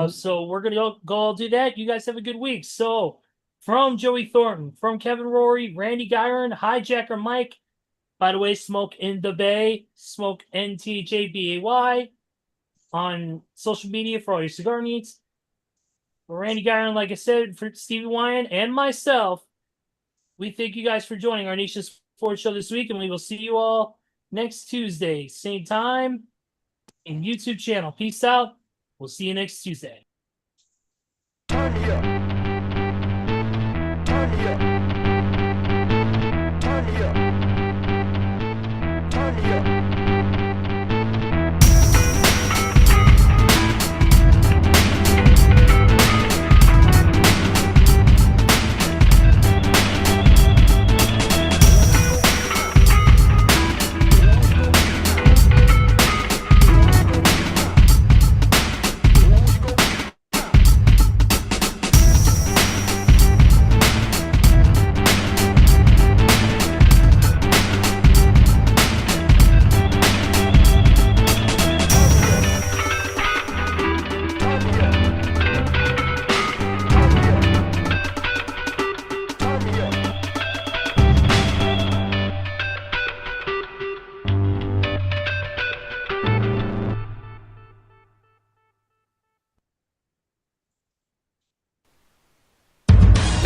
So we're going to go do that. You guys have a good week. So from Joey Thornton, from Kevin Rory, Randy Giron, Hijacker Mike. By the way, Smoke in the Bay, Smoke NTJBAY on social media for all your cigar needs. For Randy Giron, like I said, for Stevie Wyand and myself, we thank you guys for joining our Nation Sports Show this week, and we will see you all next Tuesday, same time, in YouTube channel. Peace out. We'll see you next Tuesday. Turn me up. Turn me up. Turn me up. Turn me up.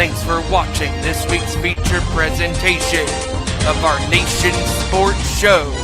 Thanks for watching this week's feature presentation of our Nation Sports Show.